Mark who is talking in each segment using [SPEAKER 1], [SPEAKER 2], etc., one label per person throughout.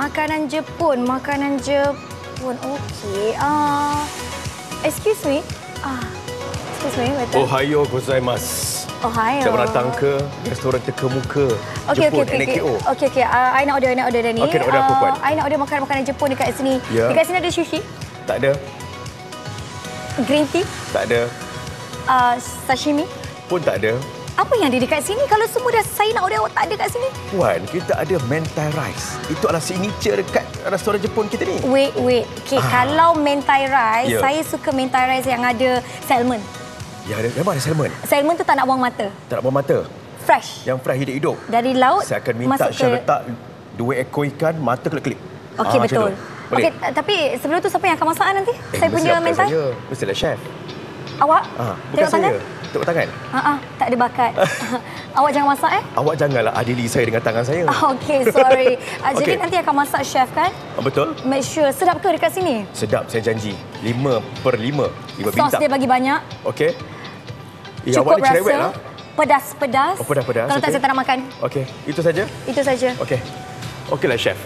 [SPEAKER 1] Makanan Jepun. Okey. Excuse me. Betul.
[SPEAKER 2] Ohayo gozaimasu.
[SPEAKER 1] Ohio.
[SPEAKER 2] Selamat datang ke restoran terkemuka Jepun, NKO.
[SPEAKER 1] Okey. I nak order dah ni.
[SPEAKER 2] Okey, nak order apa, Puan?
[SPEAKER 1] I nak order makanan Jepun dekat sini.
[SPEAKER 2] Ya.
[SPEAKER 1] Dekat sini ada sushi,
[SPEAKER 2] Tak ada.
[SPEAKER 1] green tea,
[SPEAKER 2] Tak ada.
[SPEAKER 1] sashimi.
[SPEAKER 2] Pun tak ada.
[SPEAKER 1] Apa yang ada dekat sini? Kalau semua dah saya nak order, tak ada kat sini.
[SPEAKER 2] Puan, kita ada mentai rice. Itu adalah signature dekat restoran Jepun kita ni.
[SPEAKER 1] Wait. Okey, kalau mentai rice,
[SPEAKER 2] Ya.
[SPEAKER 1] saya suka mentai rice yang ada salmon.
[SPEAKER 2] Ya, memang ada salmon.
[SPEAKER 1] Salmon tu tak nak buang mata.
[SPEAKER 2] Tak nak buang mata.
[SPEAKER 1] Fresh.
[SPEAKER 2] Yang fresh hidup-hidup.
[SPEAKER 1] Dari laut
[SPEAKER 2] Saya akan minta
[SPEAKER 1] masuk
[SPEAKER 2] Syah
[SPEAKER 1] ke...
[SPEAKER 2] letak 2 ekor ikan, mata kelip-kelip.
[SPEAKER 1] Okey,
[SPEAKER 2] macam
[SPEAKER 1] betul.
[SPEAKER 2] tu. Boleh?
[SPEAKER 1] Okey, tapi sebelum tu siapa yang akan masak nanti? Saya punya
[SPEAKER 2] bukan
[SPEAKER 1] mentai.
[SPEAKER 2] Saya. Mestilah chef.
[SPEAKER 1] Awak?
[SPEAKER 2] Bukan
[SPEAKER 1] Tengok
[SPEAKER 2] saya.
[SPEAKER 1] tangan?
[SPEAKER 2] Tengok tangan.
[SPEAKER 1] Tak ada bakat. Awak jangan masak
[SPEAKER 2] Awak janganlah adili saya dengan tangan saya.
[SPEAKER 1] Okey, sorry. Jadi
[SPEAKER 2] Okey.
[SPEAKER 1] nanti akan masak chef kan?
[SPEAKER 2] Betul?
[SPEAKER 1] Make sure sedap ke dekat sini?
[SPEAKER 2] Sedap, saya janji. 5/5. 5
[SPEAKER 1] Sos
[SPEAKER 2] bintang.
[SPEAKER 1] dia bagi banyak.
[SPEAKER 2] Okey.
[SPEAKER 1] Cukup
[SPEAKER 2] awak ni cerewet
[SPEAKER 1] rasa.
[SPEAKER 2] lah.
[SPEAKER 1] Pedas-pedas.
[SPEAKER 2] Oh, pedas-pedas,
[SPEAKER 1] Kalau tak,
[SPEAKER 2] okey.
[SPEAKER 1] saya tak nak makan.
[SPEAKER 2] Okey, itu saja?
[SPEAKER 1] Itu saja.
[SPEAKER 2] Okey. Okeylah, chef.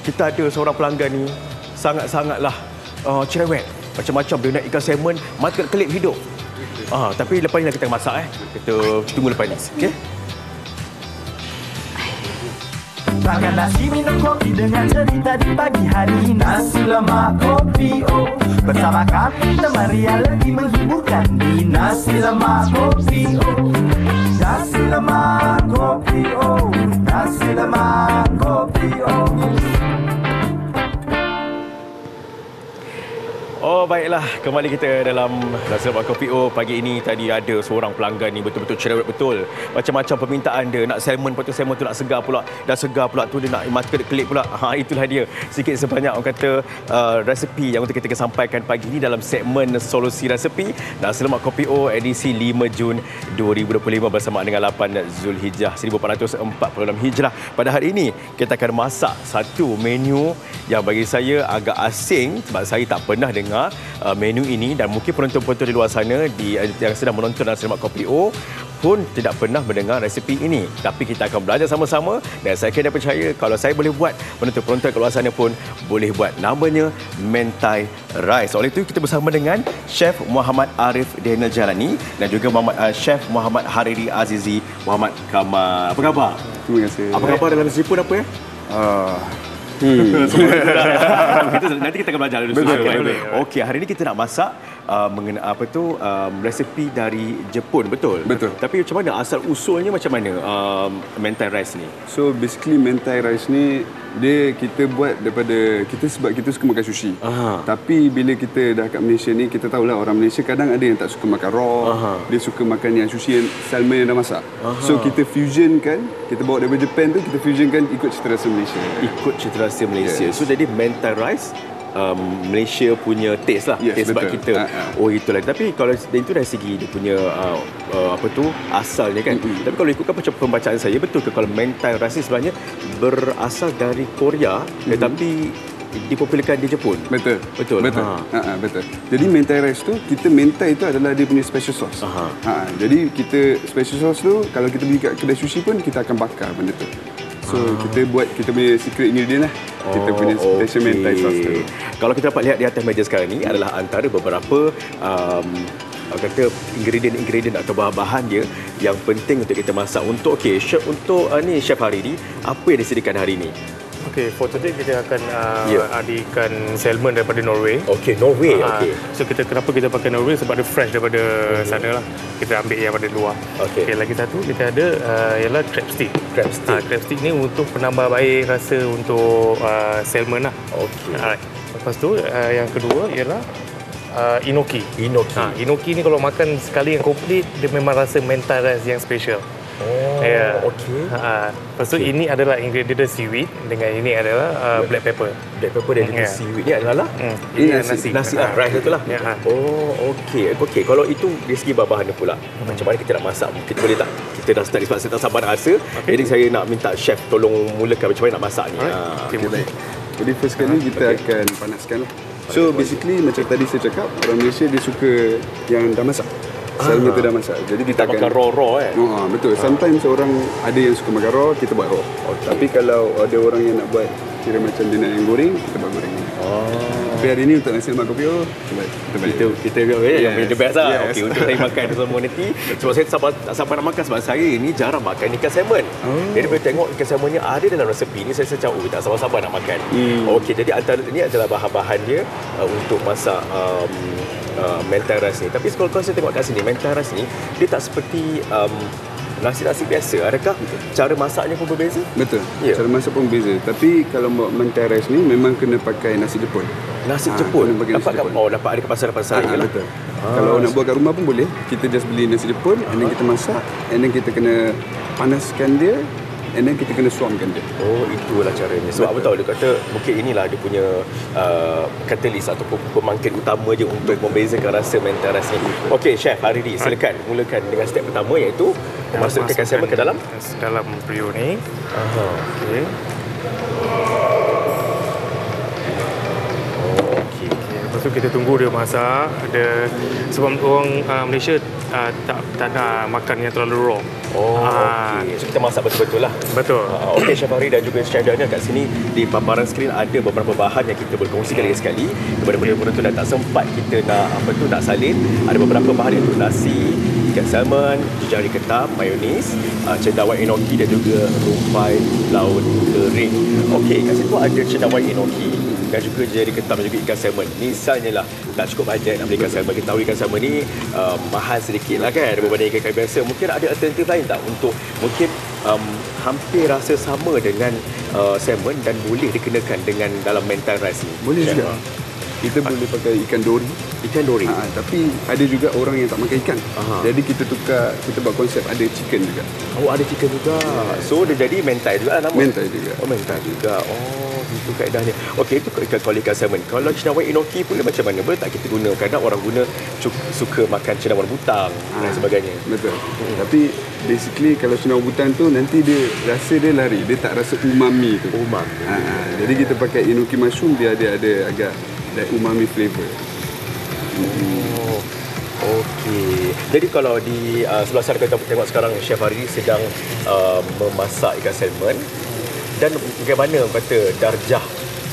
[SPEAKER 2] Kita ada seorang pelanggan ni sangat-sangatlah cerewet. Macam-macam dia nak ikan salmon, mata kelip hidup. Tapi lepas ni lah kita akan masak. Kita tunggu lepas ni. Okey?
[SPEAKER 3] Makan nasi minum kopi dengan cerita di pagi hari. Nasi lemak kopi bersama kami teman realiti menghiburkan di Nasi lemak kopi Nasi lemak kopi Nasi lemak kopi
[SPEAKER 2] Baiklah, kembali kita dalam Nasi Lemak Kopi pagi ini. Tadi ada seorang pelanggan ni betul-betul cerewet betul. Macam-macam permintaan dia. Nak salmon, lepas tu salmon tu nak segar pula. Dah segar pula tu dia nak mata kelip pula. Itulah dia. Sikit sebanyak orang kata resepi yang untuk kita sampaikan pagi ini dalam segmen Solusi Resepi Nasi Lemak Kopi edisi 5 Jun 2025 bersama dengan 8 Zulhijjah 1446 Hijrah. Pada hari ini kita akan masak satu menu yang bagi saya agak asing sebab saya tak pernah dengar menu ini, dan mungkin penonton-penonton di luar sana yang sedang menonton Nasi Lemak Kopi pun tidak pernah mendengar resepi ini. Tapi kita akan belajar sama-sama dan saya kena percaya kalau saya boleh buat, penonton-penonton di luar sana pun boleh buat. Namanya mentai rice. Oleh itu kita bersama dengan Chef Muhammad Arif Daniel Jalani dan juga Chef Muhammad Hariri Azizi Muhammad Kamal. Apa khabar?
[SPEAKER 4] Terima kasih.
[SPEAKER 2] Apa khabar dalam Jepun apa ya? Nanti kita akan belajar dulu.
[SPEAKER 4] Betul.
[SPEAKER 2] Okey, hari ini kita nak masak mengenai resepi dari Jepun, betul?
[SPEAKER 4] Betul.
[SPEAKER 2] Tapi macam mana asal usulnya, macam mana mentai rice ni?
[SPEAKER 4] So basically mentai rice ni kita buat daripada sebab kita suka makan sushi. Tapi bila kita dah kat Malaysia ni, kita tahulah orang Malaysia kadang ada yang tak suka makan raw. Dia suka makan yang sushi yang salmon yang dah masak. So kita fusionkan, kita bawa daripada Japan tu, kita fusionkan ikut cita rasa Malaysia.
[SPEAKER 2] Ikut cita rasa Malaysia.
[SPEAKER 4] Yes.
[SPEAKER 2] So jadi mentai rice Malaysia punya taste lah.
[SPEAKER 4] Yes,
[SPEAKER 2] taste sebab
[SPEAKER 4] betul.
[SPEAKER 2] kita. Itulah. Tapi kalau itu dari segi dia punya asalnya kan. Tapi kalau ikutkan macam pembacaan saya, betul ke kalau mentai rice sebenarnya berasal dari Korea tetapi dipopularkan di Jepun?
[SPEAKER 4] Betul.
[SPEAKER 2] Betul.
[SPEAKER 4] Betul. Jadi mentai rice tu, mentai itu adalah dia punya special sauce. Jadi kita special sauce tu kalau kita beli kat kedai sushi pun kita akan bakar benda tu. So kita buat kita punya secret ingredient lah. Kita punya special mentai sauce tu.
[SPEAKER 2] Kalau kita dapat lihat di atas meja sekarang ni adalah antara beberapa kata ingredient atau bahan-bahan dia yang penting untuk kita masak. Untuk chef Hariri, apa yang disediakan hari ini?
[SPEAKER 5] Okay, for today kita akan ada ikan salmon daripada Norway.
[SPEAKER 2] Okey, Norway.
[SPEAKER 5] So kenapa kita pakai Norway? Sebab dia fresh daripada sana lah. Kita ambil yang daripada luar.
[SPEAKER 2] Okey.
[SPEAKER 5] Lagi satu kita ada ialah crab stick. Crab stick ni untuk penambah baik rasa untuk salmon lah.
[SPEAKER 2] Okey.
[SPEAKER 5] Lepas tu yang kedua ialah enoki. Enoki ni kalau makan sekali yang komplit, dia memang rasa mentai rice yang special.
[SPEAKER 2] Okey.
[SPEAKER 5] Lepas tu ini adalah ingredient seaweed dengan ini adalah black pepper.
[SPEAKER 2] Black pepper dan seaweed ni adalah
[SPEAKER 5] ini nasi.
[SPEAKER 2] Rice itulah. Okey. Okey. Kalau itu dari segi bahan-bahan pula, macam mana kita nak masak? Kita boleh tak? Kita dah start sebab saya tak sabar nak rasa. Jadi saya nak minta chef tolong mulakan macam mana nak masak ni.
[SPEAKER 4] Baik. Jadi first kali kita akan panaskan lah. So basically macam tadi saya cakap, orang Malaysia dia suka yang dah masak. Salmon tu dah masak. Jadi kita akan
[SPEAKER 2] makan raw
[SPEAKER 4] betul. Sometimes orang ada yang suka makan raw, kita buat raw. Tapi kalau ada orang yang nak buat kira macam dia nak yang goreng, kita buat goreng. Tapi hari ni untuk nasi lemak kopi
[SPEAKER 2] Kita yang the best lah.
[SPEAKER 4] Yes.
[SPEAKER 2] Okey, untuk saya makan semua nanti. Sebab saya tak sabar nak makan sebab saya ni jarang makan ikan salmon. Jadi bila tengok ikan salmon ni ada dalam resepi ni, saya macam tak sabar-sabar nak makan. Okey, jadi antara ini adalah bahan-bahan dia untuk masak mentai rice ni. Tapi kalau saya tengok kat sini, mentai rice ni dia tak seperti nasi-nasi biasa. Adakah cara masaknya pun berbeza?
[SPEAKER 4] Betul.
[SPEAKER 2] Ya.
[SPEAKER 4] Cara masak pun beza. Tapi kalau buat mentai rice ni memang kena pakai nasi Jepun.
[SPEAKER 2] Nasi Jepun?
[SPEAKER 4] Kena pakai nasi Jepun.
[SPEAKER 2] Dapat ada ke pasar-pasar ni lah.
[SPEAKER 4] Betul. Kalau nak buat kat rumah pun boleh. Kita just beli nasi Jepun, and then kita masak, and then kita kena panaskan dia, and then kita kena suamkan dia.
[SPEAKER 2] Oh, itulah caranya. Sebab apa tahu dia kata mungkin inilah dia punya catalyst ataupun pemangkit utama je untuk membezakan rasa mentai rice ni. Okey, Chef Haridi, silakan mulakan dengan step pertama iaitu masukkan ikan salmon ke dalam
[SPEAKER 5] periuk ni. Okey. Lepas tu kita tunggu dia masak. Sebab orang Malaysia tak nak makan yang terlalu raw.
[SPEAKER 2] Okey. So kita masak betul-betul lah.
[SPEAKER 5] Betul.
[SPEAKER 2] Okey, Chef Hari dan juga Chef Daniel kat sini di paparan skrin ada beberapa bahan yang kita berkongsikan lagi sekali kepada penonton yang tak sempat kita nak salin. Ada beberapa bahan iaitu nasi, ikan salmon, jari ketam, mayonis, cendawan enoki dan juga rumpai laut kering. Okey, kat situ ada cendawan enoki dan juga jari ketam dan juga ikan salmon. Misalnya lah tak cukup bajet nak beli ikan salmon. Kita tahu ikan salmon ni mahal sedikit lah kan berbanding ikan biasa. Mungkin ada alternatif lain tak untuk mungkin hampir rasa sama dengan salmon dan boleh dikenakan dengan dalam mentai rice ni?
[SPEAKER 4] Boleh juga. Kita boleh pakai ikan dori.
[SPEAKER 2] Ikan dori?
[SPEAKER 4] Tapi ada juga orang yang tak makan ikan. Jadi kita tukar, kita buat konsep ada chicken juga.
[SPEAKER 2] Oh, ada chicken juga. So dia jadi mentai juga lah nama?
[SPEAKER 4] Mentai juga.
[SPEAKER 2] Oh, mentai juga. Oh, itu kaedahnya. Okey, itu kalau ikan salmon. Kalau cendawan enoki pula macam mana? Boleh tak kita guna? Kadang orang guna suka makan cendawan butang dan sebagainya.
[SPEAKER 4] Betul. Tapi basically kalau cendawan butang tu nanti dia rasa dia lari. Dia tak rasa umami tu.
[SPEAKER 2] Umami.
[SPEAKER 4] Jadi kita pakai enoki mushroom, dia ada agak umami flavor.
[SPEAKER 2] Oh, okey. Jadi kalau di sebelah sana kita tengok sekarang Chef Hari sedang memasak ikan salmon. Dan bagaimana kata darjah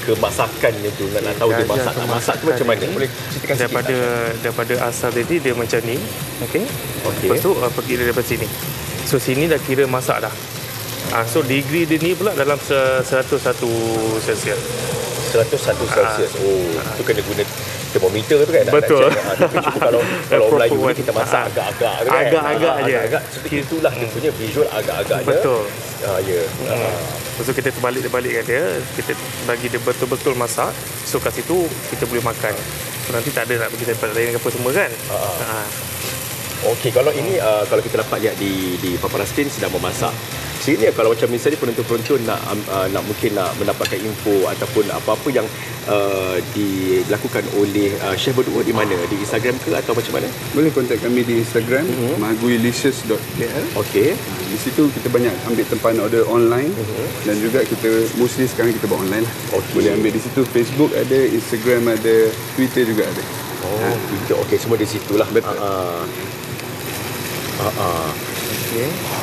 [SPEAKER 2] kemasakannya tu? Nak tahu dia masak tu macam mana? Boleh ceritakan sikit?
[SPEAKER 5] Daripada asal tadi dia macam ni. Okey. Lepas tu pergi daripada sini. So sini dah kira masak dah. So degree dia ni pula dalam 101 Celsius.
[SPEAKER 2] 101 Celsius. Oh, itu kena guna termometer tu kan?
[SPEAKER 5] Betul.
[SPEAKER 2] Tapi cuba kalau Melayu ni kita masak agak-agak tu kan?
[SPEAKER 5] Agak-agak je.
[SPEAKER 2] Agak-agak. Seperti itulah dia punya visual agak-agaknya.
[SPEAKER 5] Betul.
[SPEAKER 2] Ya.
[SPEAKER 5] Lepas tu kita terbalik-balikkan dia. Kita bagi dia betul-betul masak. So kat situ kita boleh makan. So nanti tak ada nak pergi tempat lain apa semua kan?
[SPEAKER 2] Okey, kalau ini kalau kita dapat lihat di paparan skrin sedang memasak. Sini kalau macam misalnya penonton-penonton nak mungkin nak mendapatkan info ataupun apa-apa yang dilakukan oleh Chef berdua di mana? Di Instagram ke atau macam mana?
[SPEAKER 4] Boleh kontak kami di Instagram maguilicious.kl.
[SPEAKER 2] Okey.
[SPEAKER 4] Di situ kita banyak ambil tempahan order online dan juga kita mostly sekarang kita buat online lah. Boleh ambil di situ. Facebook ada, Instagram ada, Twitter juga ada.
[SPEAKER 2] Oh, Twitter. Okey, semua di situlah.
[SPEAKER 4] Betul.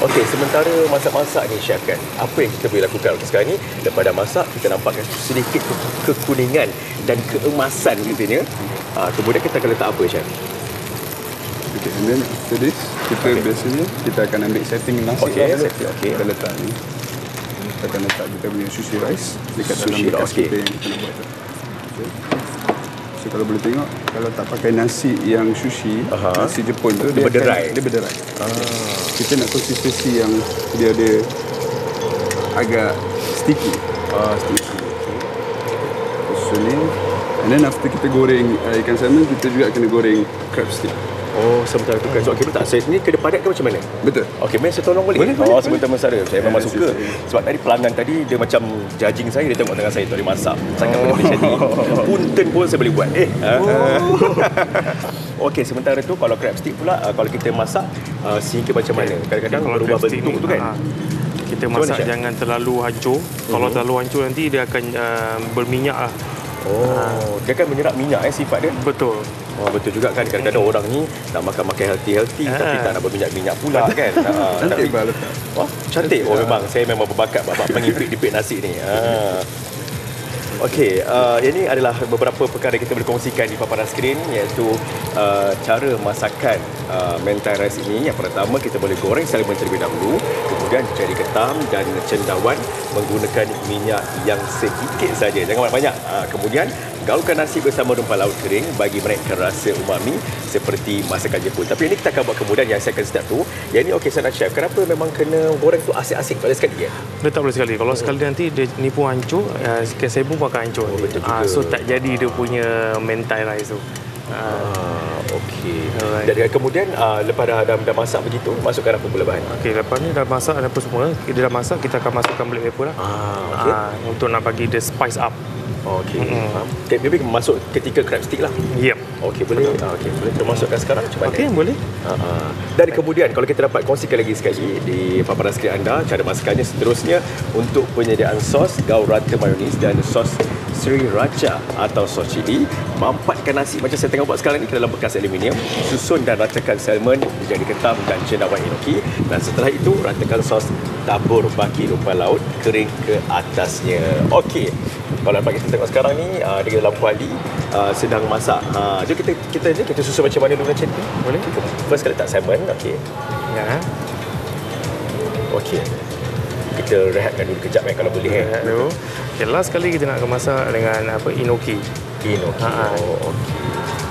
[SPEAKER 2] Okey, sementara masak-masak ni Chef kan, apa yang kita boleh lakukan sekarang ni? Daripada masak, kita nampakkan sedikit kekuningan dan keemasan katanya. Kemudian kita akan letak apa Chef?
[SPEAKER 4] Okay, and then after this, kita biasanya kita akan ambil setting nasi. Kita letak ni. Kita akan letak kita punya sushi rice dekat dalam bekas kita yang kita nak buat tu. So kalau boleh tengok, kalau tak pakai nasi yang sushi, nasi Jepun tu dia berderai. Kita nak konsistensi yang dia ada agak sticky. So ni, and then after kita goreng ikan salmon, kita juga kena goreng crab stick.
[SPEAKER 2] Oh, sebentar tu kan. So, okey, tak. Saya ni kena padat ke macam mana?
[SPEAKER 4] Betul.
[SPEAKER 2] Okey, Mel, saya tolong boleh?
[SPEAKER 4] Boleh.
[SPEAKER 2] Sebentar Mesara. Saya memang suka. Sebab tadi pelanggan tadi, dia macam judging saya. Dia tengok tangan saya tu, dia masak. Sangat boleh macam ni. Punten pun saya boleh buat. Okey, sementara tu kalau crab stick pula, kalau kita masak, sehingga macam mana? Kadang-kadang berubah bentuk tu kan?
[SPEAKER 5] Kita masak jangan terlalu hancur. Kalau terlalu hancur nanti dia akan berminyak lah.
[SPEAKER 2] Oh, dia kan menyerap minyak sifat dia.
[SPEAKER 5] Betul.
[SPEAKER 2] Oh, betul juga kan. Kadang-kadang orang ni nak makan healthy tapi tak nak berminyak-minyak pula kan.
[SPEAKER 4] Cantik bah letak.
[SPEAKER 2] Wah, cantik. Oh, memang saya memang berbakat babak pengipit-ipit nasi ni. Okey, ini adalah beberapa perkara kita boleh kongsikan di paparan skrin, iaitu cara masakan mentai rice ini. Yang pertama, kita boleh goreng salmon terlebih dahulu, kemudian cari ketam dan cendawan menggunakan minyak yang sedikit saja, jangan banyak-banyak. Kemudian gaulkan nasi bersama rempah laut kering bagi menaikkan rasa umami seperti masakan Jepun. Tapi ini kita akan buat kemudian, yang saya akan start tu. Yang ini okey, sana chef, kenapa memang kena goreng tu asing-asing tak boleh sekali ya?
[SPEAKER 5] Dia tak boleh sekali. Kalau sekali nanti dia nipu hancur, saya pun akan hancur.
[SPEAKER 2] Betul juga.
[SPEAKER 5] So tak jadi dia punya mentai rice tu.
[SPEAKER 2] Okey.
[SPEAKER 5] Alright.
[SPEAKER 2] Dan kemudian lepas dah masak begitu, masukkan apa pula bahan?
[SPEAKER 5] Okey, lepas ni dah masak apa semua, dia dah masak, kita akan masukkan black pepper lah.
[SPEAKER 2] Okey.
[SPEAKER 5] Untuk nak bagi dia spice up.
[SPEAKER 2] Okey. Okay, maybe masuk ketika crab stick lah.
[SPEAKER 5] Yep.
[SPEAKER 2] Okey, boleh. Okey, boleh kita masukkan sekarang macam mana?
[SPEAKER 5] Okey, boleh.
[SPEAKER 2] Dan kemudian kalau kita dapat kongsikan lagi sekali di paparan skrin anda cara masakannya seterusnya untuk penyediaan sos gaul rata mayonis dan sos sriracha atau sos cili. Mampatkan nasi macam saya tengah buat sekarang ni ke dalam bekas aluminium, susun dan ratakan salmon menjadi ketam dan cendawan enoki, dan setelah itu ratakan sos, tabur baki rempah laut kering ke atasnya. Okey. Kalau nampak kita tengok sekarang ni dia dalam kuali sedang masak. Jom kita susun macam mana dulu macam ni. Boleh? First kali tak salmon. Okey.
[SPEAKER 5] Ya.
[SPEAKER 2] Okey. Kita rehatkan dulu kejap kalau boleh.
[SPEAKER 5] Rehat dulu. Okay, last kali kita nak masak dengan enoki.
[SPEAKER 2] Enoki. Okey.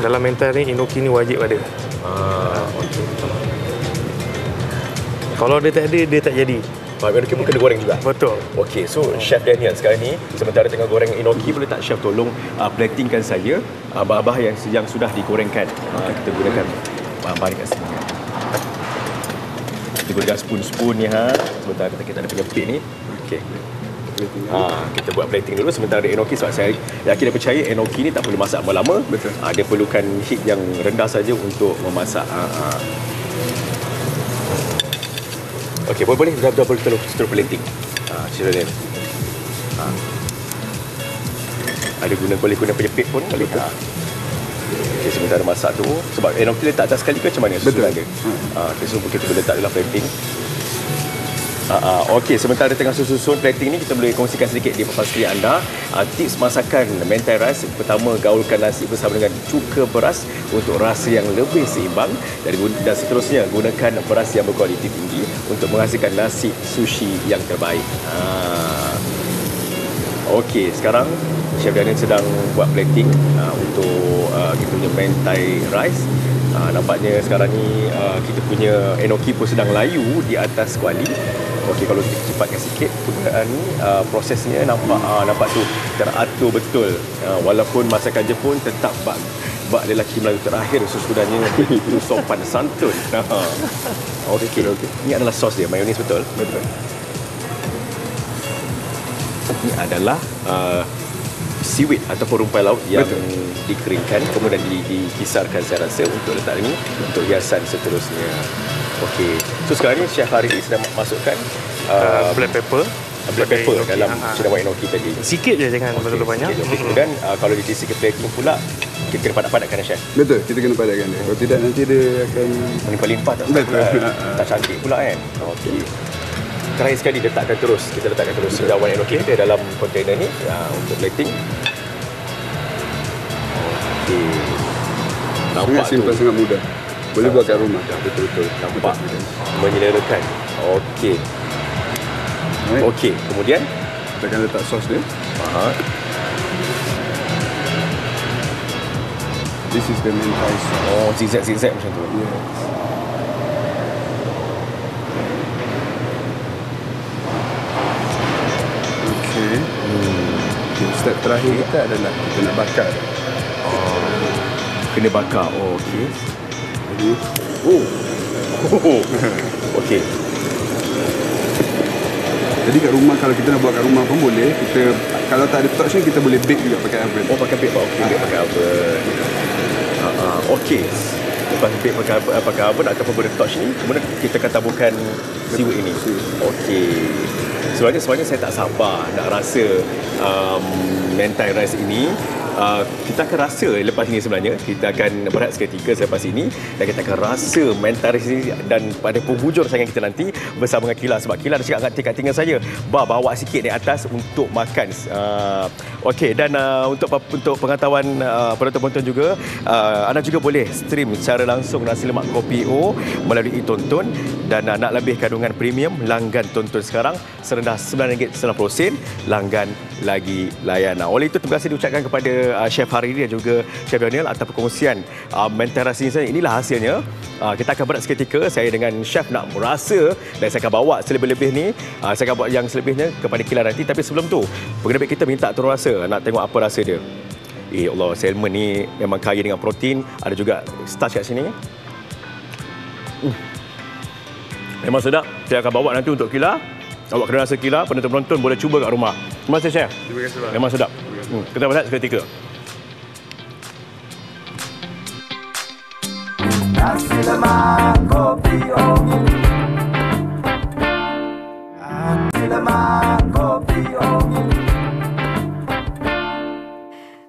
[SPEAKER 5] Dalam mentai ni enoki ni wajib ada.
[SPEAKER 2] Okey.
[SPEAKER 5] Kalau dia tak ada, dia tak jadi.
[SPEAKER 2] Enoki pun kena goreng juga.
[SPEAKER 5] Betul.
[SPEAKER 2] Okey, so Chef Daniel sekarang ni sementara tengah goreng enoki, boleh tak Chef tolong platingkan saya bahan-bahan yang sudah digorengkan. Kita gunakan bahan-bahan kat sini. Kita gunakan spoon ni sementara kita ada penyepit ni. Okey. Kita buat plating dulu sementara enoki, sebab saya yakin dan percaya enoki ni tak perlu masak lama-lama.
[SPEAKER 4] Betul.
[SPEAKER 2] Dia perlukan heat yang rendah saja untuk memasak. Okey, boleh dah boleh terus plating. Sila ni. Ada boleh guna penyepit pun boleh. Okey, sementara masak tu, sebab enoki letak atas sekali ke macam mana?
[SPEAKER 4] Betul.
[SPEAKER 2] Okey, so kita boleh letak dalam plating. Okey, sementara tengah susun plating ni, kita boleh kongsikan sedikit di paparan skrin anda tips masakan mentai rice. Pertama, gaulkan nasi bersama dengan cuka beras untuk rasa yang lebih seimbang, dan seterusnya gunakan beras yang berkualiti tinggi untuk menghasilkan nasi sushi yang terbaik. Okey, sekarang Chef Daniel sedang buat plating untuk kita punya mentai rice. Nampaknya sekarang ni kita punya enoki pun sedang layu di atas kuali. Okey, kalau kita cepatkan sikit penggunaan ni, prosesnya nampak tu teratur betul. Walaupun masakan Jepun tetap bak lelaki Melayu terakhir sesudahnya itu sopan santun. Okey. Ini adalah sos dia, mayonis, betul? Betul. Ini adalah seaweed ataupun rumpai laut yang dikeringkan, kemudian dikisarkan saya rasa untuk letak ini untuk hiasan seterusnya. Okey. So sekarang ni Chef Haris sedang masukkan
[SPEAKER 5] Black pepper
[SPEAKER 2] dalam cendawan enoki tadi.
[SPEAKER 5] Sikit je, jangan terlalu banyak.
[SPEAKER 2] Kemudian kalau di sisi plating pula, kita kena padat-padatkan, Chef.
[SPEAKER 4] Betul, kita kena padatkan dia. Kalau tidak nanti dia akan
[SPEAKER 2] melimpah-limpah tak tak cantik pula kan. Okey. Terakhir sekali kita letakkan terus cendawan enoki kita dalam kontainer ni untuk plating. Okey.
[SPEAKER 4] sangat simple, sangat mudah. Boleh buat kat rumah.
[SPEAKER 2] Betul-betul. Nampak menyelerakan. Okey. Okey, kemudian
[SPEAKER 4] kita akan letak sos dia. This is the mentai sauce.
[SPEAKER 2] Zigzag macam tu.
[SPEAKER 4] Yes. Okey. Step terakhir kita adalah kita nak bakar.
[SPEAKER 2] Kena bakar. Okey. Okey.
[SPEAKER 4] Jadi kat rumah, kalau kita nak buat kat rumah pun boleh. Kita kalau tak ada torch ni, kita boleh bake juga pakai oven.
[SPEAKER 2] Pakai bake. Bake pakai oven. Okey. Lepas bake pakai oven ataupun guna torch ni, kemudian kita akan taburkan seaweed ini. Okey. Sebenarnya saya tak sabar nak rasa mentai rice ini kita akan rasa lepas ini sebenarnya. Kita akan berehat seketika selepas ini dan kita akan rasa mentaris ini, dan pada penghujung saingan kita nanti bersama dengan Kila, sebab Kila dah cakap kat tinggal saya bawa sikit naik atas untuk makan. Okey, dan untuk pengetahuan penonton-penonton juga, anda juga boleh stream secara langsung Nasi Lemak Kopi O melalui Tonton, dan nak lebih kandungan premium, langgan Tonton sekarang serendah RM9.90, langgan lagi layanan. Oleh itu, terima kasih diucapkan kepada Chef Hariri dan juga Chef Daniel atas perkongsian mentaris ini. Inilah hasilnya. Kita akan berehat seketika. Saya dengan Chef nak merasa, dan saya akan bawa selebih-lebih ni. Saya akan bawa yang selebihnya kepada Kila nanti. Tapi sebelum tu, pengerbit kita minta turun rasa. Nak tengok apa rasa dia. Allah, salmon ni memang kaya dengan protein. Ada juga starch kat sini. Memang sedap. Saya akan bawa nanti untuk Kila. Awak kena rasa Kila, penonton-penonton boleh cuba kat rumah. Terima kasih, Chef.
[SPEAKER 4] Terima kasih, Pak.
[SPEAKER 2] Memang sedap. Kita berehat seketika.
[SPEAKER 3] Nasi lemak kopi O. Nasi lemak kopi O.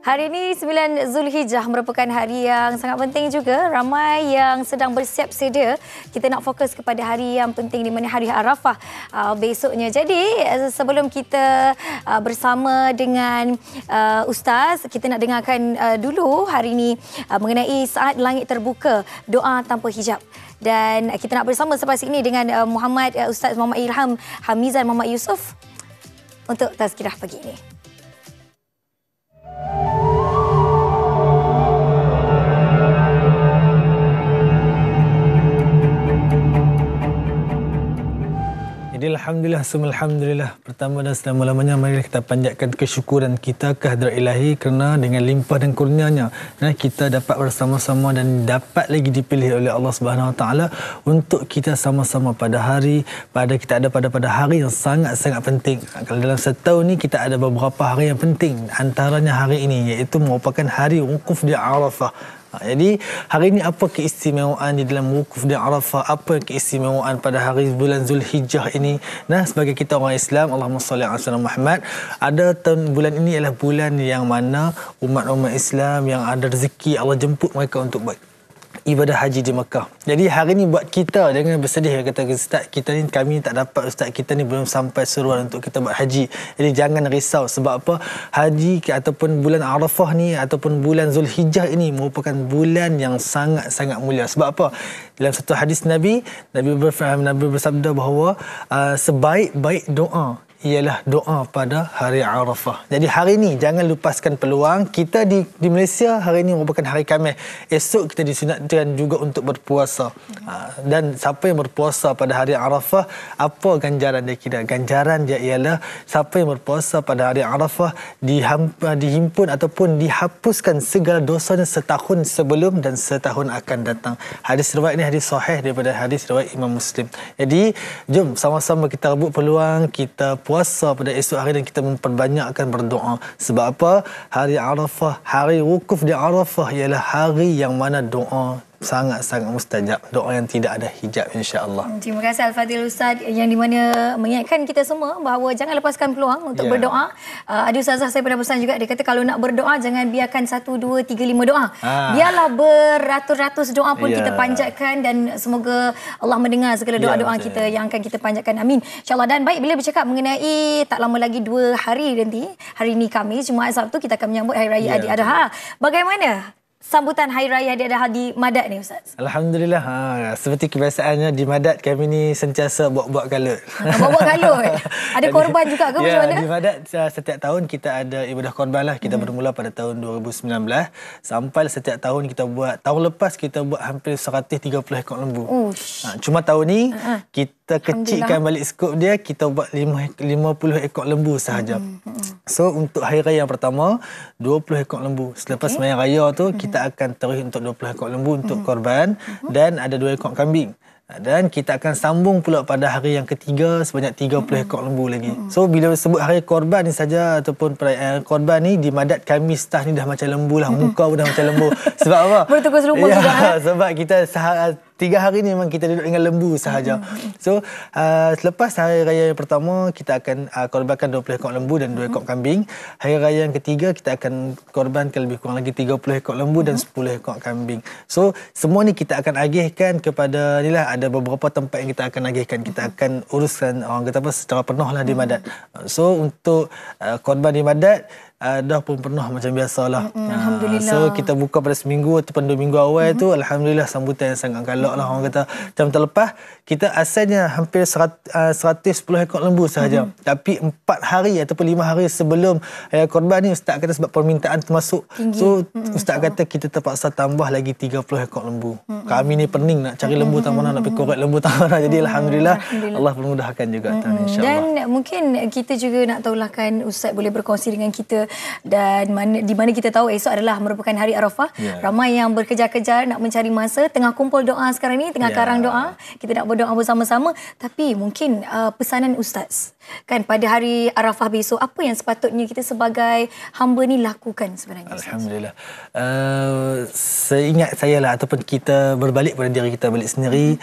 [SPEAKER 1] Hari ini 9 Zulhijjah merupakan hari yang sangat penting juga. Ramai yang sedang bersiap sedia. Kita nak fokus kepada hari yang penting di mana hari Arafah besoknya. Jadi sebelum kita bersama dengan Ustaz, kita nak dengarkan dulu hari ini mengenai saat langit terbuka, doa tanpa hijab. Dan kita nak bersama selepas ini dengan Ustaz Muhammad Ilham Hamizan Muhammad Yusof untuk tazkirah pagi ini.
[SPEAKER 6] Jadi alhamdulillah, alhamdulillah. Pertama dan selama-lamanya mari kita panjatkan kesyukuran kita ke hadrat Ilahi kerana dengan limpah dan kurnianya kita dapat bersama-sama dan dapat lagi dipilih oleh Allah Subhanahu Wa Taala untuk kita sama-sama pada hari kita ada pada hari yang sangat-sangat penting. Kalau dalam setahun ni kita ada beberapa hari yang penting, antaranya hari ini iaitu merupakan hari wukuf di Arafah. Jadi hari ini apa keistimewaan di dalam wukuf di Arafah? Apa keistimewaan pada hari bulan Zulhijjah ini? Nah, sebagai kita orang Islam, Allahumma salli ala sayyidina Muhammad, ada bulan ini adalah bulan yang mana umat-umat Islam yang ada rezeki Allah jemput mereka untuk buat ibadah haji di Mekah. Jadi hari ni buat kita jangan bersedih, kata Ustaz kita ni, kami tak dapat, Ustaz kita ni belum sampai seruan untuk kita buat haji. Jadi jangan risau, sebab apa? Haji ataupun bulan Arafah ni ataupun bulan Zulhijjah ini merupakan bulan yang sangat-sangat mulia. Sebab apa? Dalam satu hadis Nabi bersabda bahawa sebaik-baik doa ialah doa pada hari Arafah. Jadi hari ini jangan lepaskan peluang. Kita di Malaysia hari ini merupakan hari Khamis. Esok kita disunatkan juga untuk berpuasa. Dan siapa yang berpuasa pada hari Arafah, apa ganjaran dia kira? Ganjaran dia ialah siapa yang berpuasa pada hari Arafah dihimpun ataupun dihapuskan segala dosanya setahun sebelum dan setahun akan datang. Hadis riwayat ini hadis sahih daripada hadis riwayat Imam Muslim. Jadi jom sama-sama kita rebut peluang, kita puasa pada esok hari dan kita memperbanyakkan berdoa. Sebab apa? Hari Arafah, hari wukuf di Arafah ialah hari yang mana doa sangat-sangat mustajab. Doa yang tidak ada hijab, insya-Allah.
[SPEAKER 1] Terima kasih Al-Fadhil Ustaz yang di mana mengingatkan kita semua bahawa jangan lepaskan peluang untuk berdoa. Ada ustazah saya pernah pesan juga, dia kata kalau nak berdoa jangan biarkan 1, 2, 3, 5 doa. Biarlah beratus-ratus doa pun kita panjatkan dan semoga Allah mendengar segala doa-doa kita yang akan kita panjatkan. Amin. Insya-Allah. Dan baik, bila bercakap mengenai tak lama lagi 2 hari nanti, hari ini Khamis, Jumaat, Sabtu kita akan menyambut Hari Raya Aidil-Adha. Bagaimana sambutan Hari Raya Aidil-Adha di Madat ni, Ustaz?
[SPEAKER 6] Alhamdulillah. Seperti kebiasaannya di Madat kami ni sentiasa buat-buat galut.
[SPEAKER 1] Buat-buat galut. Ada korban juga ke macam mana?
[SPEAKER 6] Di Madat setiap tahun kita ada ibadah korban lah. Kita bermula pada tahun 2019 sampai setiap tahun kita buat. Tahun lepas kita buat hampir 130 ekor lembu. Cuma tahun ni kita kecilkan balik skop dia, kita buat 50 ekor lembu sahaja. So untuk hari raya yang pertama 20 ekor lembu. Selepas sembahyang raya tu kita akan terus untuk 20 ekor lembu untuk korban dan ada 2 ekor kambing. Dan kita akan sambung pula pada hari yang ketiga sebanyak 30 ekor lembu lagi. So bila sebut hari korban ni saja ataupun perayaan korban ni di Madat kami staf ni dah macam lembu lah. Muka pun dah macam lembu. Sebab apa?
[SPEAKER 1] Bertukar serupa juga.
[SPEAKER 6] Sebab kita 3 hari ni memang kita duduk dengan lembu sahaja. So selepas hari raya yang pertama kita akan korbankan 20 ekor lembu dan 2 ekor kambing. Hari raya yang ketiga kita akan korbankan lebih kurang lagi 30 ekor lembu dan 10 ekor kambing. So semua ni kita akan agihkan kepada inilah, ada beberapa tempat yang kita akan agihkan. Kita akan uruskan orang kata apa secara penuh lah di Madat. So untuk korban di Madat dah pun pernah macam biasalah.
[SPEAKER 1] Alhamdulillah.
[SPEAKER 6] So kita buka pada seminggu ataupun 2 minggu awal tu, alhamdulillah sambutan yang sangat galak lah orang kata. Macam terlepas kita asalnya hampir 110 ekor lembu sahaja. Tapi 4 hari ataupun 5 hari sebelum korban ni ustaz kata sebab permintaan termasuk tinggi. So ustaz kata kita terpaksa tambah lagi 30 ekor lembu. Kami ni pening nak cari lembu tak mana, nak pergi korek lembu tak mana. Jadi alhamdulillah Allah permudahkan juga insya-Allah.
[SPEAKER 1] Dan mungkin kita juga nak tahulah kan ustaz boleh berkongsi dengan kita dan di mana kita tahu esok adalah merupakan hari Arafah. Ramai yang berkejar-kejar nak mencari masa, tengah kumpul doa sekarang ni, tengah karang doa. Kita nak berdoa bersama-sama, tapi mungkin pesanan ustaz kan pada hari Arafah besok, apa yang sepatutnya kita sebagai hamba ni lakukan sebenarnya?
[SPEAKER 6] Alhamdulillah. Seingat saya lah ataupun kita berbalik pada diri kita balik sendiri,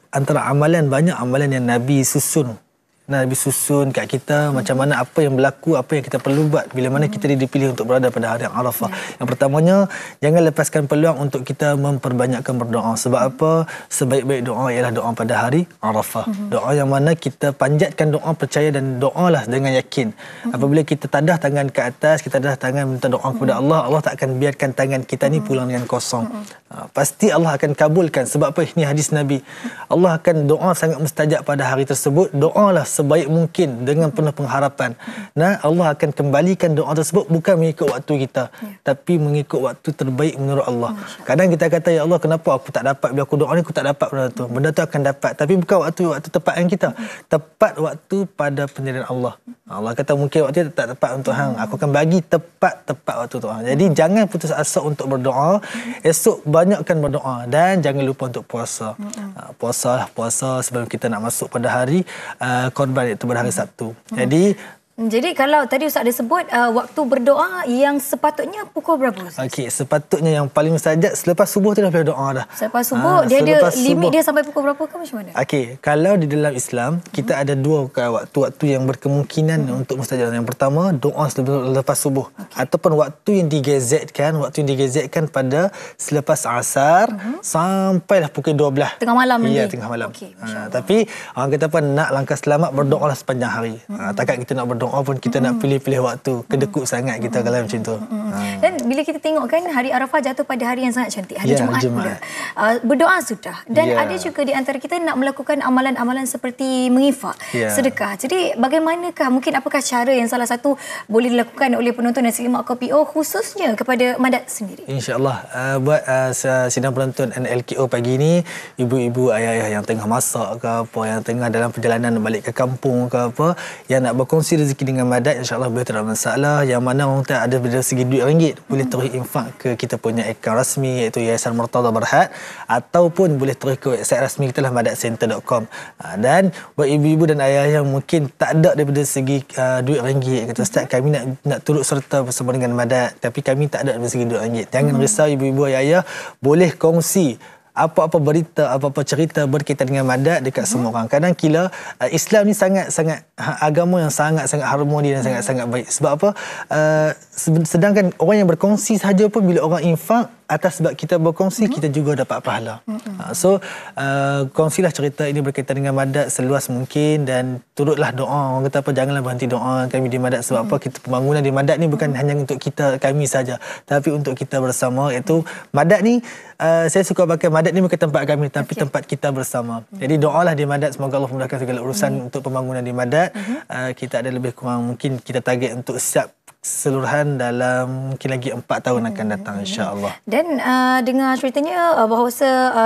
[SPEAKER 6] antara banyak amalan yang Nabi susun kat kita macam mana, apa yang berlaku, apa yang kita perlu buat bila mana kita dipilih untuk berada pada hari Arafah. Yang pertamanya, jangan lepaskan peluang untuk kita memperbanyakkan berdoa. Sebab apa? Sebaik-baik doa ialah doa pada hari Arafah. Doa yang mana kita panjatkan doa percaya dan doalah dengan yakin. Apabila kita tadah tangan ke atas, kita tadah tangan minta doa kepada Allah, Allah tak akan biarkan tangan kita ni pulang dengan kosong. Pasti Allah akan kabulkan. Sebab apa? Ini hadis Nabi. Allah akan doa sangat mustajab pada hari tersebut. Doalah sebaik mungkin dengan penuh pengharapan. Nah, Allah akan kembalikan doa tersebut bukan mengikut waktu kita, tapi mengikut waktu terbaik menurut Allah. Kadang kita kata, ya Allah, kenapa aku tak dapat bila aku doa ni, aku tak dapat benda tu. Benda tu akan dapat, tapi bukan waktu tepat yang kita. Tepat waktu pada pendirian Allah. Allah kata mungkin waktu itu tak tepat untuk hang. Aku akan bagi tepat waktu tu. Jadi jangan putus asa untuk berdoa. Esok banyakkan berdoa dan jangan lupa untuk puasa. Puasa sebelum kita nak masuk pada hari korban, iaitu pada hari Sabtu. Jadi
[SPEAKER 1] kalau tadi Ustaz ada sebut waktu berdoa yang sepatutnya pukul berapa Ustaz?
[SPEAKER 6] Okey, sepatutnya yang paling mustajab selepas subuh tu dah boleh doa dah.
[SPEAKER 1] Selepas subuh dia ada limit dia sampai pukul berapa ke macam mana?
[SPEAKER 6] Okey, kalau di dalam Islam kita ada 2 waktu-waktu yang berkemungkinan untuk mustajab. Yang pertama doa selepas subuh, ataupun waktu yang digazetkan pada selepas asar sampailah pukul 12.
[SPEAKER 1] Tengah malam nanti.
[SPEAKER 6] Ya, tengah malam. Okay, tapi orang kata apa, nak langkah selamat berdoalah sepanjang hari. Takkan kita nak berdoa pun kita nak pilih-pilih waktu, kedekut sangat kita kalau macam tu.
[SPEAKER 1] Dan bila kita tengok kan hari Arafah jatuh pada hari yang sangat cantik, hari Jumaat pula. Berdoa sudah dan ada juga di antara kita nak melakukan amalan-amalan seperti menginfak, sedekah. Jadi bagaimanakah, mungkin apakah cara yang salah satu boleh dilakukan oleh penonton Nasi Lemak KPO khususnya kepada Madat sendiri? InsyaAllah
[SPEAKER 6] buat sidang penonton NLKO pagi ni, ibu-ibu, ayah-ayah yang tengah masak ke apa, yang tengah dalam perjalanan balik ke kampung ke apa, yang nak berkongsi rezeki dengan Madat, insyaAllah boleh, tak ada masalah. Yang mana orang tak ada dari segi duit ringgit, boleh terus infak ke kita punya akaun rasmi iaitu Yayasan Murtada Berhad, ataupun boleh terus ke website rasmi kita lah madatcenter.com. Dan buat ibu-ibu dan ayah yang mungkin tak ada daripada segi duit ringgit, kata Ustaz kami nak turut serta bersama dengan Madat tapi kami tak ada dari segi duit ringgit, jangan risau ibu-ibu ayah, boleh kongsi apa-apa berita, apa-apa cerita berkaitan dengan Madat dekat semua orang. Kadang kila Islam ni sangat-sangat agama yang sangat-sangat harmoni dan sangat-sangat baik. Sebab apa? Sedangkan orang yang berkongsi sahaja pun bila orang infak atas sebab kita berkongsi, kita juga dapat pahala. So kongsilah cerita ini berkaitan dengan Madat seluas mungkin dan turutlah doa. Orang kata apa, janganlah berhenti doa kami di Madat. Sebab apa? Kita pembangunan di Madat ni bukan hanya untuk kami saja, tapi untuk kita bersama. Iaitu Madat ni, saya suka pakai Madat ni bukan tempat kami, tapi tempat kita bersama. Jadi doalah di Madat, semoga Allah memudahkan segala urusan untuk pembangunan di Madat. Kita ada lebih kurang mungkin kita target untuk siap keseluruhan dalam mungkin lagi 4 tahun akan datang, insya-Allah.
[SPEAKER 1] Dan dengar ceritanya bahawa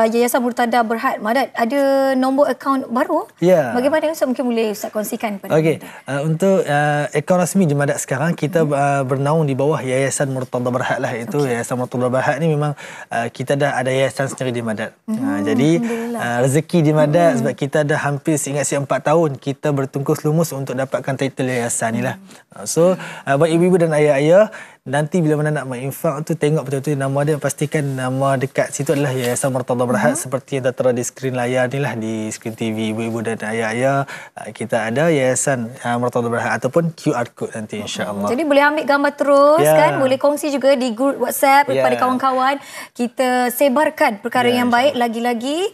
[SPEAKER 1] Yayasan Murtada Berhad Madat ada nombor akaun baru. Bagaimana Ustaz, mungkin boleh Ustaz kongsikan pada kita?
[SPEAKER 6] Untuk akaun rasmi di Madat sekarang kita bernaung di bawah Yayasan Murtada Berhad lah. Itu Yayasan Murtada Berhad ni memang kita dah ada yayasan sendiri di Madat. Jadi rezeki di Madat sebab kita dah hampir seingat saya 4 tahun kita bertungkus lumus untuk dapatkan title yayasan ni lah. So buat ibu-ibu dan ayah-ayah, nanti bila mana nak menginfak tu tengok betul-betul nama dia, pastikan nama dekat situ adalah Yayasan Murtada Berhad seperti yang tertera di skrin layar ni lah, di skrin TV ibu-ibu dan ayah-ayah. Kita ada Yayasan Murtada Berhad ataupun QR code nanti insya-Allah.
[SPEAKER 1] Jadi boleh ambil gambar terus kan, boleh kongsi juga di grup WhatsApp kepada kawan-kawan. Kita sebarkan perkara yang baik lagi-lagi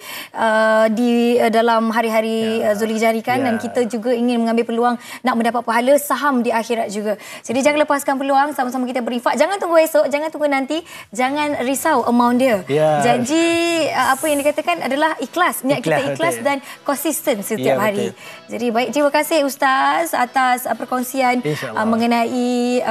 [SPEAKER 1] di dalam hari-hari Zulhijjah ni kan, dan kita juga ingin mengambil peluang nak mendapat pahala saham di akhirat juga. Jadi jangan lepaskan peluang, sama-sama kita berinfak. Jangan tunggu esok, jangan tunggu nanti, jangan risau amount dia. Janji apa yang dikatakan adalah ikhlas. Niat kita ikhlas dan konsisten setiap hari. Jadi baik, terima kasih Ustaz atas perkongsian mengenai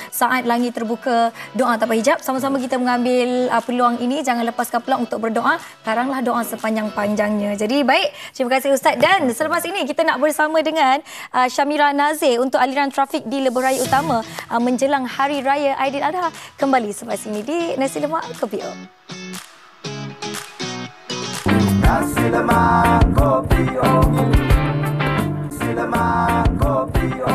[SPEAKER 1] saat langit terbuka doa tanpa hijab. Sama-sama kita mengambil peluang ini, jangan lepaskan peluang untuk berdoa. Karanglah doa sepanjang-panjangnya. Jadi baik, terima kasih Ustaz. Dan selepas ini kita nak bersama dengan Shamira Nazir untuk aliran trafik di Lebuh Raya Utama menjelang Hari Raya Aidiladha. Kembali selepas ini di Nasi Lemak Kopi O.
[SPEAKER 3] Nasi Lemak Kopi O. Nasi Lemak Kopi O.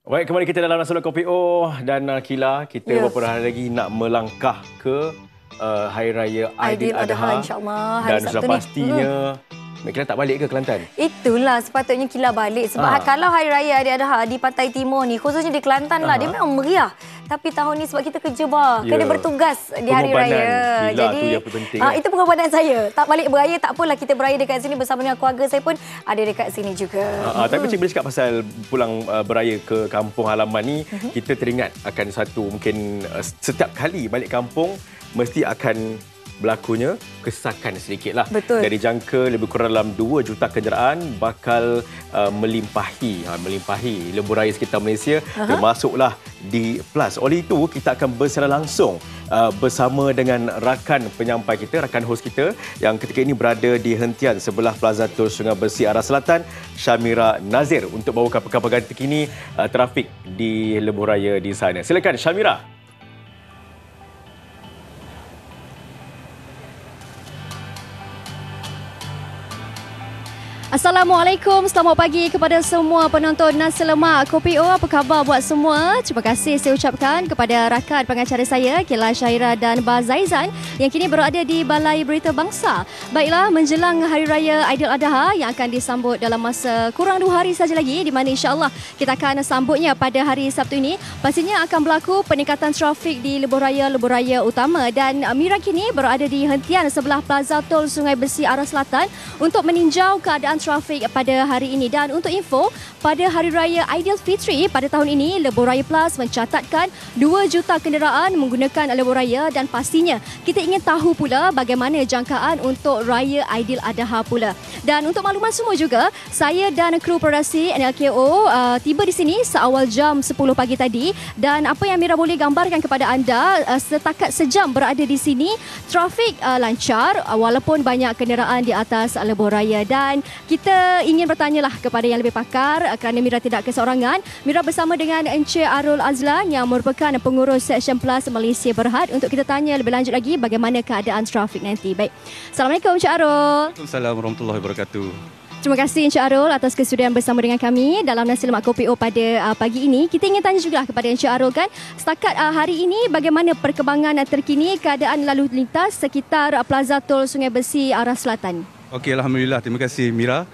[SPEAKER 2] Baik, kembali kita dalam Nasi Lemak Kopi O dan Kila, kita beberapa hari lagi nak melangkah ke Hari Raya Aidiladha,
[SPEAKER 1] insya-Allah.
[SPEAKER 2] Dan sudah pastinya Kila tak balik ke Kelantan?
[SPEAKER 1] Itulah sepatutnya Kila balik. Sebab kalau Hari Raya Aidiladha di Pantai Timur ni, khususnya di Kelantan lah, dia memang meriah. Tapi tahun ni sebab kita kerja kena bertugas di Hari Raya. Jadi itu pengorbanan saya. Tak balik beraya, tak apalah, kita beraya dekat sini bersama dengan keluarga saya pun ada dekat sini juga.
[SPEAKER 2] Tapi bila cakap pasal pulang beraya ke kampung halaman ni, kita teringat akan satu, mungkin setiap kali balik kampung mesti akan berlakunya kesesakan sedikitlah. Dari jangka lebih kurang dalam 2 juta kenderaan bakal melimpahi lebuh raya sekitar Malaysia, termasuklah di Plus. Oleh itu kita akan bersara langsung bersama dengan rakan penyampai kita, rakan host kita yang ketika ini berada di hentian sebelah Plaza Tol Sungai Besi arah selatan, Shamira Nazir, untuk bawakan perkara-perkara terkini trafik di lebuh raya di sana. Silakan Shamira.
[SPEAKER 7] Assalamualaikum, selamat pagi kepada semua penonton Nasi Lemak Kopi O. Apa khabar buat semua? Terima kasih saya ucapkan kepada rakan pengacara saya, Kila Syaira dan Bah Zaizan yang kini berada di Balai Berita Bangsa. Baiklah, menjelang Hari Raya Aidiladha yang akan disambut dalam masa kurang 2 hari saja lagi, di mana insya-Allah kita akan sambutnya pada hari Sabtu ini. Pastinya akan berlaku peningkatan trafik di Lebuh Raya Utama, dan Mira kini berada di hentian sebelah Plaza Tol Sungai Besi arah selatan untuk meninjau keadaan trafik pada hari ini. Dan untuk info, pada Hari Raya Aidilfitri pada tahun ini, Lebuh Raya Plus mencatatkan 2 juta kenderaan menggunakan Lebuh Raya, dan pastinya kita ingin tahu pula bagaimana jangkaan untuk Raya Aidiladha pula. Dan untuk makluman semua juga, saya dan kru produksi NLKO tiba di sini seawal jam 10 pagi tadi, dan apa yang Mira boleh gambarkan kepada anda, setakat sejam berada di sini, trafik lancar walaupun banyak kenderaan di atas Lebuh Raya. Dan kita ingin bertanyalah kepada yang lebih pakar, kerana Mira tidak keseorangan. Mira bersama dengan Encik Arul Azlan yang merupakan pengurus Section Plus Malaysia Berhad, untuk kita tanya lebih lanjut lagi bagaimana keadaan trafik nanti. Baik. Assalamualaikum Encik Arul.
[SPEAKER 8] Waalaikumsalam warahmatullahi wabarakatuh.
[SPEAKER 7] Terima kasih Encik Arul atas kesudian bersama dengan kami dalam Nasi Lemak Kopi O pada pagi ini. Kita ingin tanya juga kepada Encik Arul kan, setakat hari ini bagaimana perkembangan terkini keadaan lalu lintas sekitar Plaza Tol Sungai Besi arah selatan?
[SPEAKER 8] Okey, alhamdulillah. Terima kasih Mira.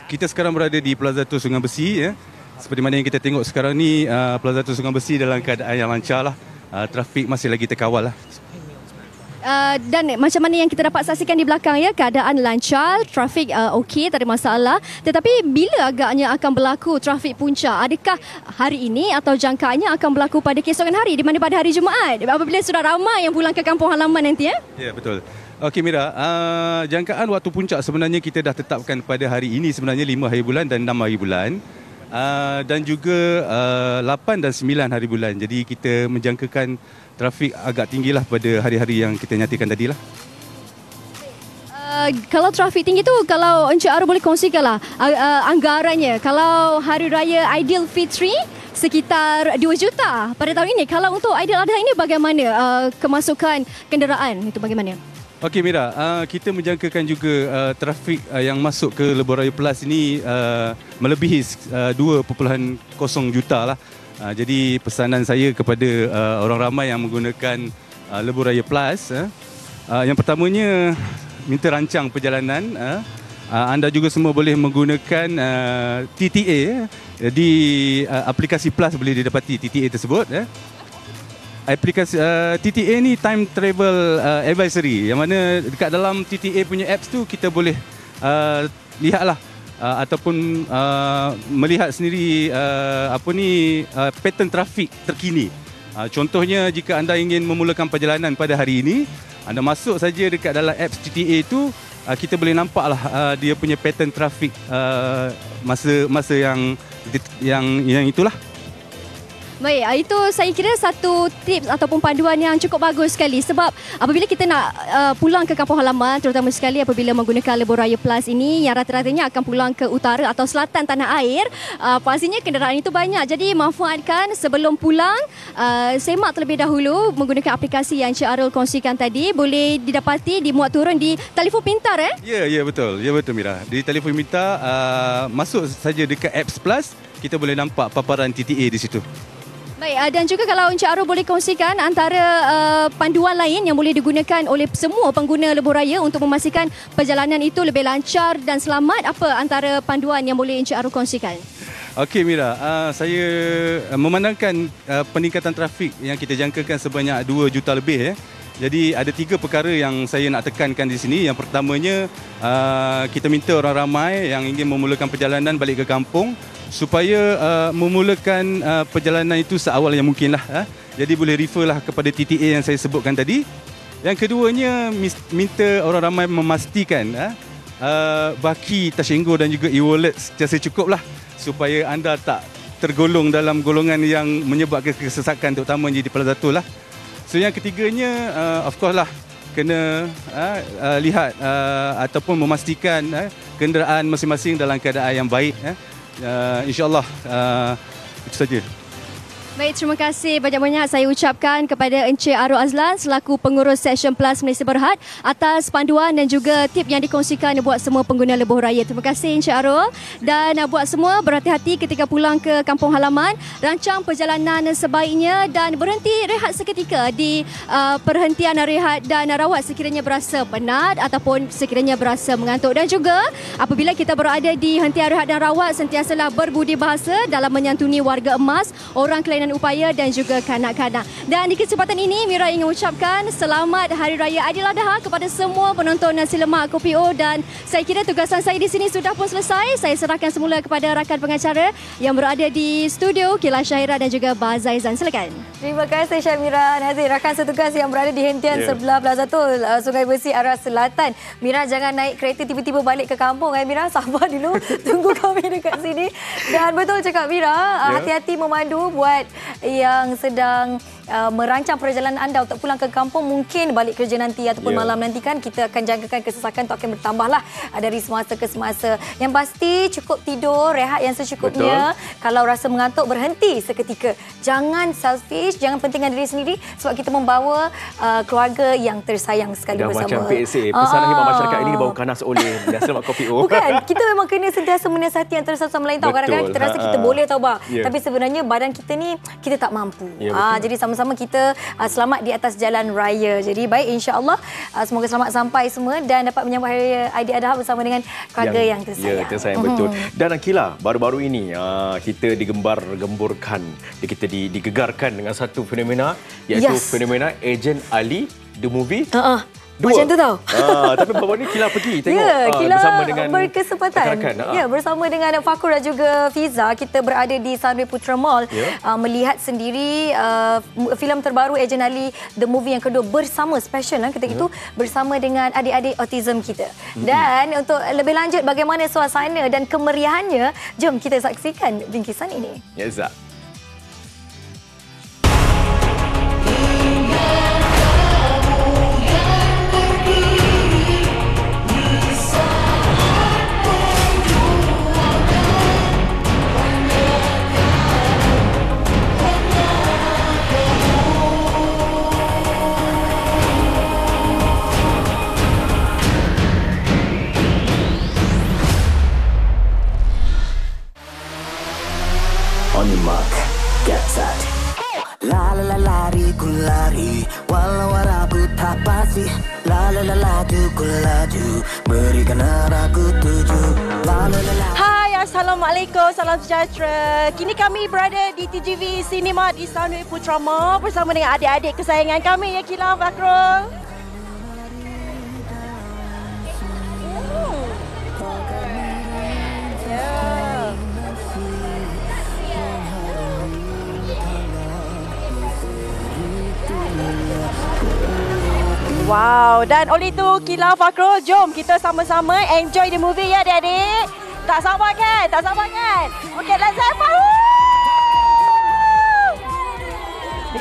[SPEAKER 8] Kita sekarang berada di Plaza Tol Sungai Besi ya. Seperti mana yang kita tengok sekarang ni, Plaza Tol Sungai Besi dalam keadaan yang lancar lah. Trafik masih lagi terkawal lah.
[SPEAKER 7] Dan macam mana yang kita dapat saksikan di belakang ya, keadaan lancar, trafik okey, tak ada masalah. Tetapi bila agaknya akan berlaku trafik puncak? Adakah hari ini atau jangkaannya akan berlaku pada keesokan hari, di mana pada hari Jumaat apabila sudah ramai yang pulang ke kampung halaman nanti ya?
[SPEAKER 8] Ya, betul. Okey Mira, jangkaan waktu puncak sebenarnya kita dah tetapkan pada hari ini, sebenarnya 5 hari bulan dan 6 hari bulan. Dan juga 8 dan 9 hari bulan. Jadi kita menjangkakan trafik agak tinggilah pada hari-hari yang kita nyatakan tadilah.
[SPEAKER 7] Kalau trafik tinggi tu, kalau Encik Arul boleh kongsikanlah anggarannya. Kalau Hari Raya Aidilfitri sekitar 2 juta pada tahun ini. Kalau untuk Aidiladha ini bagaimana kemasukan kenderaan itu bagaimana?
[SPEAKER 8] Okey Mira, kita menjangkakan juga trafik yang masuk ke Lebuh Raya Plus ini melebihi 2.0 juta lah. Jadi pesanan saya kepada orang ramai yang menggunakan Lebuh Raya Plus, yang pertamanya minta rancang perjalanan. Anda juga semua boleh menggunakan TTA di aplikasi Plus, boleh didapati TTA tersebut. Aplikasi TTA ni time travel advisory, yang mana dekat dalam TTA punya apps tu kita boleh lihatlah ataupun melihat sendiri pattern trafik terkini. Contohnya jika anda ingin memulakan perjalanan pada hari ini, anda masuk saja dekat dalam apps TTA tu, kita boleh nampaklah dia punya pattern trafik masa yang itulah.
[SPEAKER 7] Baik, itu saya kira satu tips ataupun panduan yang cukup bagus sekali, sebab apabila kita nak pulang ke kampung halaman, terutama sekali apabila menggunakan Lebuh Raya Plus ini yang rata-ratanya akan pulang ke utara atau selatan tanah air, pastinya kenderaan itu banyak. Jadi manfaatkan sebelum pulang, semak terlebih dahulu menggunakan aplikasi yang Encik Arul kongsikan tadi, boleh didapati dimuat turun di telefon pintar.
[SPEAKER 8] Ya betul Mira. Di telefon pintar, masuk saja dekat apps Plus, kita boleh nampak paparan TTA di situ.
[SPEAKER 7] Baik, dan juga kalau Encik Arul boleh kongsikan antara panduan lain yang boleh digunakan oleh semua pengguna Lebuh Raya untuk memastikan perjalanan itu lebih lancar dan selamat, apa antara panduan yang boleh Encik Arul kongsikan?
[SPEAKER 8] Okey Mira, saya memandangkan peningkatan trafik yang kita jangkakan sebanyak 2 juta lebih. Jadi ada 3 perkara yang saya nak tekankan di sini. Yang pertamanya, kita minta orang ramai yang ingin memulakan perjalanan balik ke kampung supaya memulakan perjalanan itu seawal yang mungkin lah. Jadi boleh refer lah kepada TTA yang saya sebutkan tadi. Yang keduanya, minta orang ramai memastikan baki Tashengo dan juga e-wallet sentiasa cukup lah, supaya anda tak tergolong dalam golongan yang menyebabkan kesesakan, terutamanya di Plaza Tol lah. So yang ketiganya, of course lah, kena lihat ataupun memastikan kenderaan masing-masing dalam keadaan yang baik. InsyaAllah itu saja.
[SPEAKER 7] Baik, terima kasih banyak-banyak saya ucapkan kepada Encik Arul Azlan selaku pengurus Section Plus Malaysia Berhad atas panduan dan juga tip yang dikongsikan buat semua pengguna Lebuh Raya. Terima kasih Encik Arul, dan buat semua berhati-hati ketika pulang ke kampung halaman, rancang perjalanan sebaiknya dan berhenti rehat seketika di perhentian rehat dan rawat sekiranya berasa penat ataupun sekiranya berasa mengantuk. Dan juga apabila kita berada di hentian rehat dan rawat, sentiasalah berbudi bahasa dalam menyantuni warga emas, orang kelainan upaya dan juga kanak-kanak. Dan di kesempatan ini, Mira ingin mengucapkan selamat Hari Raya Aidiladha kepada semua penonton Nasi Lemak Kopi O, dan saya kira tugasan saya di sini sudah pun selesai. Saya serahkan semula kepada rakan pengacara yang berada di studio, Kila Syahira dan juga Bazaizan. Silakan.
[SPEAKER 1] Terima kasih Syamira Nazir, rakan setugas yang berada di hentian sebelah Plaza Tol Sungai Besi arah selatan. Mira, jangan naik kereta tiba-tiba balik ke kampung. Mira, sabar dulu. Tunggu kami dekat sini. Dan betul cakap Mira, hati-hati memandu buat yang sedang merancang perjalanan anda untuk pulang ke kampung, mungkin balik kerja nanti ataupun malam nanti, kan kita akan jangkakan kesesakan itu akan bertambahlah dari semasa ke semasa. Yang pasti cukup tidur, rehat yang secukupnya. Kalau rasa mengantuk, berhenti seketika. Jangan selfish, jangan pentingkan diri sendiri, sebab kita membawa keluarga yang tersayang sekali
[SPEAKER 2] dah
[SPEAKER 1] bersama.
[SPEAKER 2] Macam PSA, pesanan khidmat masyarakat ini dibawa kanas oleh Nasi Lemak Kopi O.
[SPEAKER 1] Bukan, kita memang kena sentiasa menasihati antara satu sama lain. Tahu kadang-kadang kita rasa kita boleh tahu bah, tapi sebenarnya badan kita ni kita tak mampu. Jadi sama-sama kita selamat di atas jalan raya. Jadi baik, insya-Allah semoga selamat sampai semua dan dapat menyambut Hari Aidiladha bersama dengan keluarga yang tersayang.
[SPEAKER 2] Ya, tersayang betul. Dan Akila, baru-baru ini kita digembar-gemburkan, kita digegarkan dengan satu fenomena, iaitu fenomena Ejen Ali The Movie.
[SPEAKER 1] Macam tu tau.
[SPEAKER 2] Tapi baru ni Kila pergi tengok
[SPEAKER 1] Kila
[SPEAKER 2] bersama dengan
[SPEAKER 1] berkesempatan. Bersama dengan Fakur dan juga Fiza, kita berada di Sunway Putra Mall melihat sendiri filem terbaru Ejen Ali The Movie yang kedua, bersama special ketika itu bersama dengan adik-adik autism kita. Dan untuk lebih lanjut bagaimana suasana dan kemeriahannya, jom kita saksikan bingkisan ini.
[SPEAKER 2] Ya, Zak.
[SPEAKER 3] On your mark, get set. La la la lari ku lari, walau arahku tak pasti. La la la laju ku laju, berikan arahku tuju. La la la la.
[SPEAKER 9] Hai, Assalamualaikum, salam sejahtera. Kini kami berada di TGV Cinema di Sunway Putra Mall bersama dengan adik-adik kesayangan kami, ya Kila Fakrul. Wow, dan oleh itu Kila Fakrul, jom kita sama-sama enjoy the movie ya adik-adik. Tak sabar kan? Tak sabar kan? Okay, let's have fun!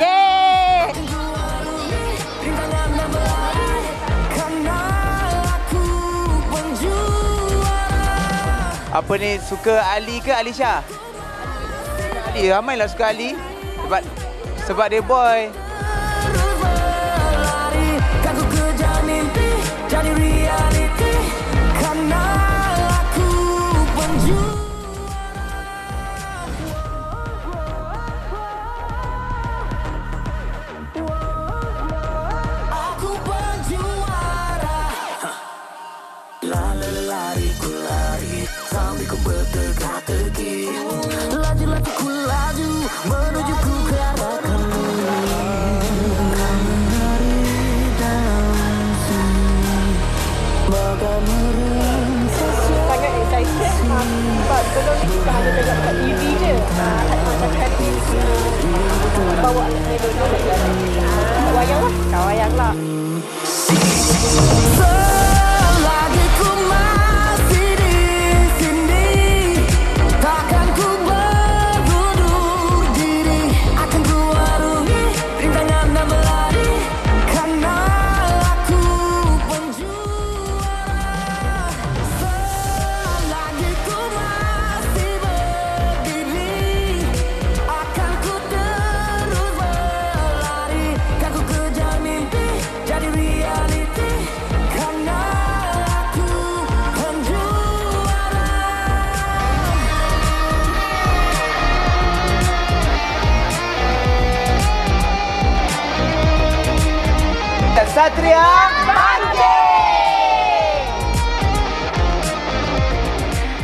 [SPEAKER 9] Yeay!
[SPEAKER 10] Apa ni, suka Ali ke Alisha? Ali, ramailah suka Ali. Sebab dia boy. Jadi reality karena aku penjuara. Aku penjuara. Lari ku lari sambil ku bertegak-tegak. Laju-laju ku laju menuju ku ke arah kamu.
[SPEAKER 9] Sangat excited sebab sebelum ni kita hanya tengok dekat TV je. Macam hari ni bawa melodi wayang lah. Wayang lah.
[SPEAKER 3] Selagi ku masih di sini, takkan ku berbunuh diri. Akan ku warungi rintangan dan berlari karena aku penjuara. Selagi ku masih berdiri, akan ku terus berlari. Kan ku kejar mimpi jadi reality karena aku penjuara.
[SPEAKER 10] Satria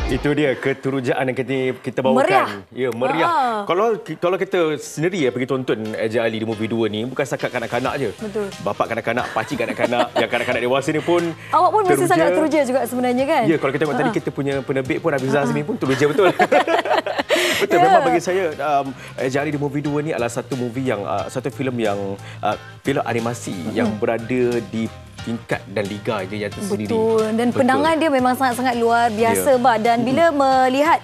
[SPEAKER 2] Itu dia keterujaan yang kita bawakan.
[SPEAKER 1] Meriah.
[SPEAKER 2] Ya, meriah. Kalau kita sendiri pergi tonton Eja Ali di movie 2 ni, bukan setakat kanak-kanak je.
[SPEAKER 1] Betul.
[SPEAKER 2] Bapak kanak-kanak, pakcik kanak-kanak, yang kanak-kanak dewasa ni pun
[SPEAKER 1] Awak pun mesti sangat teruja juga sebenarnya kan?
[SPEAKER 2] Ya, kalau kita tengok tadi kita punya penerbit pun Hafizah Azmi pun teruja betul. Betul, memang bagi saya Eja Ali di movie 2 ni adalah satu movie yang satu filem yang filem animasi yang berada di tingkat dan liga je yang tersendiri.
[SPEAKER 1] Betul. Dan pendangan dia memang sangat-sangat luar biasa, Bah. Dan bila melihat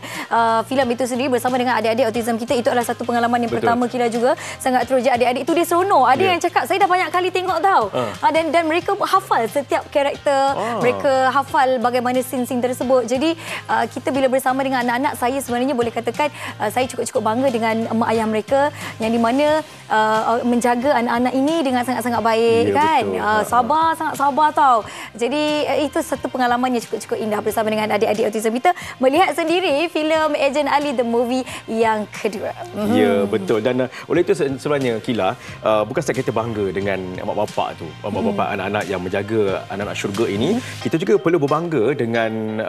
[SPEAKER 1] filem itu sendiri bersama dengan adik-adik autism kita, itu adalah satu pengalaman yang pertama Kila juga. Sangat teruja, adik-adik itu dia seronok. Ada yang cakap, saya dah banyak kali tengok tau. Dan mereka hafal setiap karakter. Mereka hafal bagaimana scene-scene tersebut. Jadi kita bila bersama dengan anak-anak, saya sebenarnya boleh katakan saya cukup-cukup bangga dengan mak ayah mereka yang di mana menjaga anak-anak ini dengan sangat-sangat baik, kan? Sabar, sangat sabar tau. Jadi itu satu pengalaman yang cukup-cukup indah bersama dengan adik-adik autism kita melihat sendiri filem Ejen Ali The Movie yang kedua.
[SPEAKER 2] Ya, betul. Dan oleh itu sebenarnya Kila, bukan sahaja kita bangga dengan mak bapak tu, mak bapak anak-anak yang menjaga anak-anak syurga ini, kita juga perlu berbangga dengan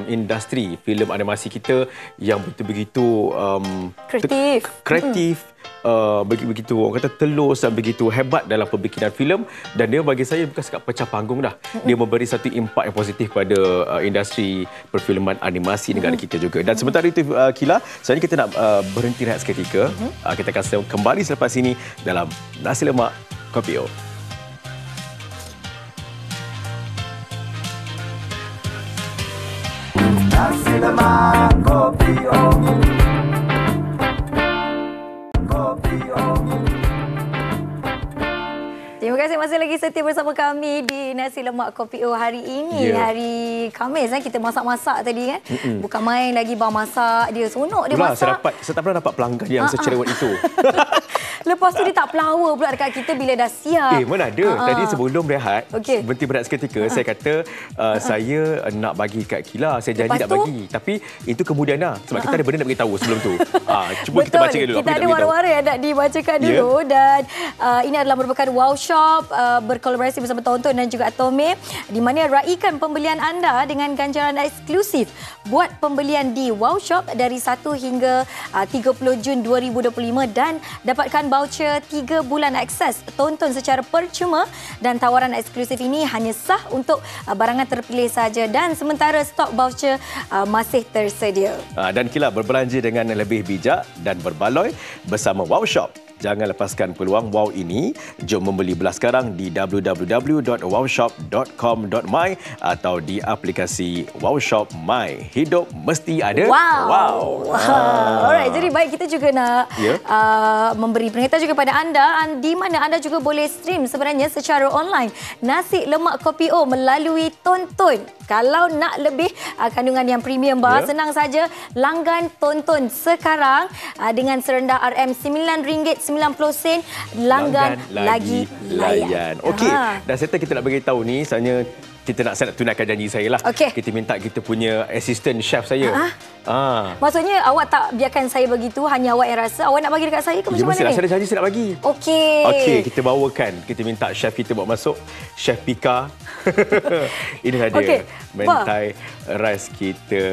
[SPEAKER 2] industri filem animasi kita yang begitu kreatif, begitu orang kata telus dan begitu hebat dalam pembikinan filem. Dan dia bagi saya bukan sekat pecah panggung dah, dia memberi satu impak yang positif pada industri perfilman animasi negara kita juga. Dan sementara itu Kila, sebenarnya kita nak berhenti rehat seketika. Kita akan kembali selepas ini dalam Nasi Lemak Kopi O.
[SPEAKER 3] Nasi Lemak Kopi O.
[SPEAKER 1] Terima kasih masih lagi setia bersama kami di Nasi Lemak Kopi O hari ini. Hari Khamis kita masak-masak tadi kan. Bukan main lagi bang masak, dia seronok dia masak.
[SPEAKER 2] Saya tak pernah dapat pelanggan yang secerewet itu.
[SPEAKER 1] Lepas tu dia tak flower pula dekat kita bila dah siap.
[SPEAKER 2] Mana ada. Tadi sebelum rehat, berhenti berehat seketika, saya kata saya nak bagi kat Kila. Saya janji nak bagi. Tapi itu kemudian lah. Sebab kita ada benda nak beritahu sebelum tu. Cuba kita baca dulu.
[SPEAKER 1] Kita ada wara-wara yang nak dibacakan dulu. Dan ini adalah merupakan Wow Shop berkolaborasi bersama Tonton dan juga Atome, di mana raikan pembelian anda dengan ganjaran eksklusif. Buat pembelian di Wow Shop dari 1 hingga 30 Jun 2025 dan dapatkan voucher 3 bulan akses Tonton secara percuma, dan tawaran eksklusif ini hanya sah untuk barangan terpilih saja dan sementara stok voucher masih tersedia.
[SPEAKER 2] Dan Kila berbelanja dengan lebih bijak dan berbaloi bersama Wow Shop. Jangan lepaskan peluang wow ini. Jom membeli belah sekarang di www.wowshop.com.my atau di aplikasi Wow Shop My. Hidup mesti ada wow.
[SPEAKER 1] Alright, jadi baik, kita juga nak memberi peringatan juga kepada anda di mana anda juga boleh stream sebenarnya secara online Nasi Lemak Kopi O melalui Tonton. Kalau nak lebih kandungan yang premium, senang saja langgan Tonton sekarang dengan serendah RM9.90 langgan lagi layan.
[SPEAKER 2] Okey, dan serta kita nak beritahu ni, saya nak tunaikan janji saya lah. Kita minta kita punya assistant chef saya.
[SPEAKER 1] Maksudnya awak tak biarkan saya begitu, hanya awak yang rasa. Awak nak bagi dekat saya ke macam mana ni?
[SPEAKER 2] Saya ada janji saya nak bagi. Okey, kita bawakan. Kita minta chef kita buat masuk. Chef Pika. Ini saja mentai rice kita.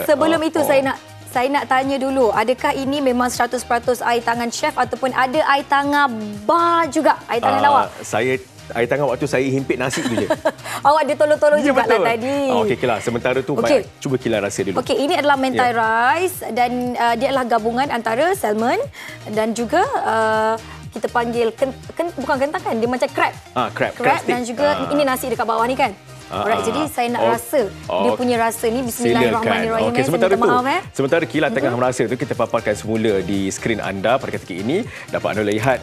[SPEAKER 1] Sebelum itu saya nak tanya dulu, adakah ini memang 100% air tangan chef ataupun ada air tangan bar juga, air tangan awak?
[SPEAKER 2] Air tangan waktu saya himpit nasi tu je.
[SPEAKER 1] Awak dia tolong-tolong jugalah tadi.
[SPEAKER 2] Okey, Kila. Sementara tu cuba Kila rasa dulu.
[SPEAKER 1] Okey, ini adalah mentai rice dan dia adalah gabungan antara salmon dan juga kita panggil bukan kentang kan, dia macam crab. Crab dan juga ini nasi dekat bawah ni kan. Alright, jadi saya nak rasa dia punya rasa ni. Bismillahirrahmanirrahim.
[SPEAKER 2] Okey, sementara Kila tengah merasa tu, kita paparkan semula di skrin anda pada ketika ini. Dapat anda lihat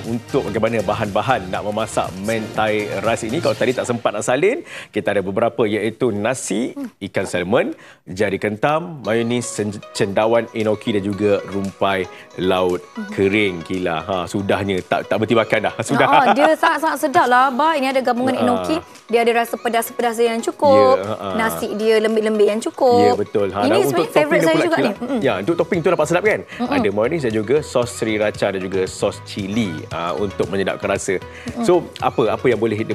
[SPEAKER 2] untuk bagaimana bahan-bahan nak memasak mentai rice ini. Kalau tadi tak sempat nak salin, kita ada beberapa iaitu nasi, ikan salmon, jari kentam, mayonis, cendawan enoki dan juga rumpai laut kering. Kila, sudahnya tak berhenti makan dah. Sudah.
[SPEAKER 1] Dia sangat-sangat sedap lah. Ini ada gabungan enoki, dia ada rasa pedas yang cukup, nasi dia lembik-lembik yang cukup.
[SPEAKER 2] Ya, betul.
[SPEAKER 1] Ini sebenarnya favourite saya juga ni.
[SPEAKER 2] Untuk topping tu dapat sedap kan? Ada mayonis dan juga sos sriracha dan juga sos cili untuk menyedapkan rasa. So, apa yang boleh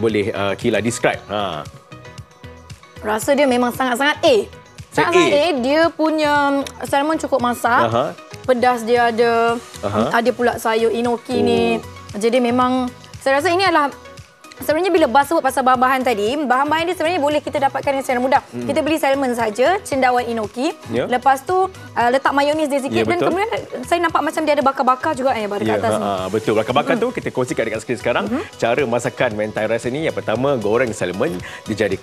[SPEAKER 2] Kila describe?
[SPEAKER 1] Rasa dia memang sangat-sangat A. Sangat-sangat A. Dia punya salmon cukup masak. Pedas dia ada. Ada pula sayur enoki ni. Jadi memang saya rasa ini adalah sebenarnya bila bahas sebut pasal bahan-bahan tadi, bahan-bahan dia sebenarnya boleh kita dapatkan dengan secara mudah. Kita beli salmon saja, cendawan enoki. Lepas tu letak mayonis dia sikit dan kemudian saya nampak macam dia ada bakar-bakar juga dekat atas ni.
[SPEAKER 2] Betul, bakar-bakar tu kita kongsikan dekat skrin sekarang. Cara masakan mentai rice ni, yang pertama goreng salmon dijadi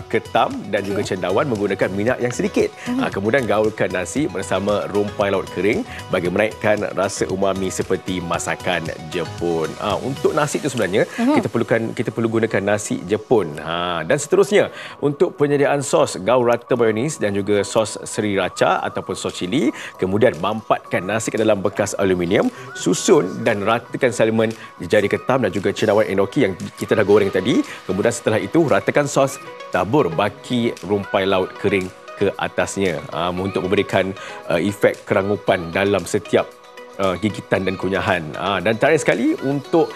[SPEAKER 2] ketam dan juga cendawan menggunakan minyak yang sedikit. Kemudian gaulkan nasi bersama rumpai laut kering bagi menaikkan rasa umami seperti masakan Jepun. Untuk nasi tu sebenarnya kita perlu gunakan nasi Jepun. Dan seterusnya, untuk penyediaan sos, gaul rata mayonis dan juga sos sriracha ataupun sos cili. Kemudian mampatkan nasi ke dalam bekas aluminium, susun dan ratakan salmon, jari ketam dan juga cendawan enoki yang kita dah goreng tadi. Kemudian setelah itu ratakan sos, tabur baki rumpai laut kering ke atasnya untuk memberikan efek kerangupan dalam setiap gigitan dan kunyahan. Dan terakhir sekali untuk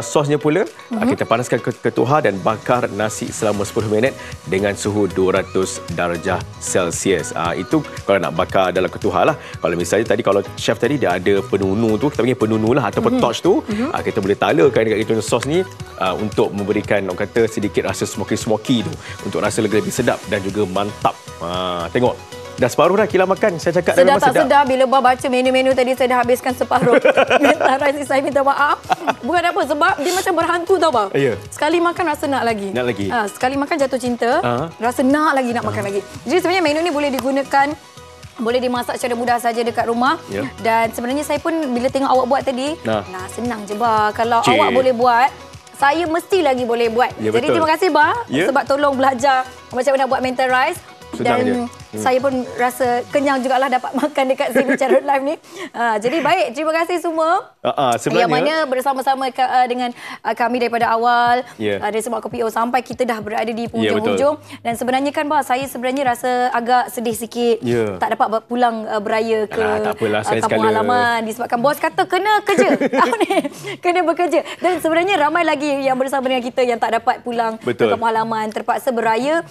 [SPEAKER 2] sosnya pula, kita panaskan ketuhar dan bakar nasi selama 10 minit dengan suhu 200 darjah Celsius. Itu kalau nak bakar dalam ketuhar lah. Kalau misalnya tadi, kalau chef tadi dia ada penunu tu, kita panggil penunu lah ataupun torch tu, kita boleh talakan dekat itu sos ni untuk memberikan orang kata sedikit rasa smoky tu, untuk rasa lebih sedap dan juga mantap. Tengok. Dah separuh dah Kila makan. Saya cakap
[SPEAKER 1] sedap
[SPEAKER 2] memang
[SPEAKER 1] tak sedap. Bila baca menu-menu tadi, saya dah habiskan separuh. Mentai rice, saya minta maaf. Bukan apa, sebab dia macam berhantu tau bang. Sekali makan rasa nak lagi. Sekali makan jatuh cinta, rasa nak lagi, nak makan lagi. Jadi sebenarnya menu ni boleh digunakan, boleh dimasak secara mudah saja dekat rumah. Dan sebenarnya saya pun bila tengok awak buat tadi, senang je bah. Kalau awak boleh buat, saya mesti lagi boleh buat. Jadi terima kasih bah sebab tolong belajar macam mana buat mentai rice. Dan Saya pun rasa kenyang jugalah dapat makan dekat sini cara live ni. Jadi baik, terima kasih semua.
[SPEAKER 2] Sebenarnya
[SPEAKER 1] yang mana bersama-sama dengan kami daripada awal dari Semak Kopi O sampai kita dah berada di hujung-hujung. Dan sebenarnya kan saya sebenarnya rasa agak sedih sikit tak dapat pulang beraya ke kampung halaman disebabkan bos kata kena kerja tahun ni, kena bekerja. Dan sebenarnya ramai lagi yang bersama dengan kita yang tak dapat pulang ke kampung halaman, terpaksa beraya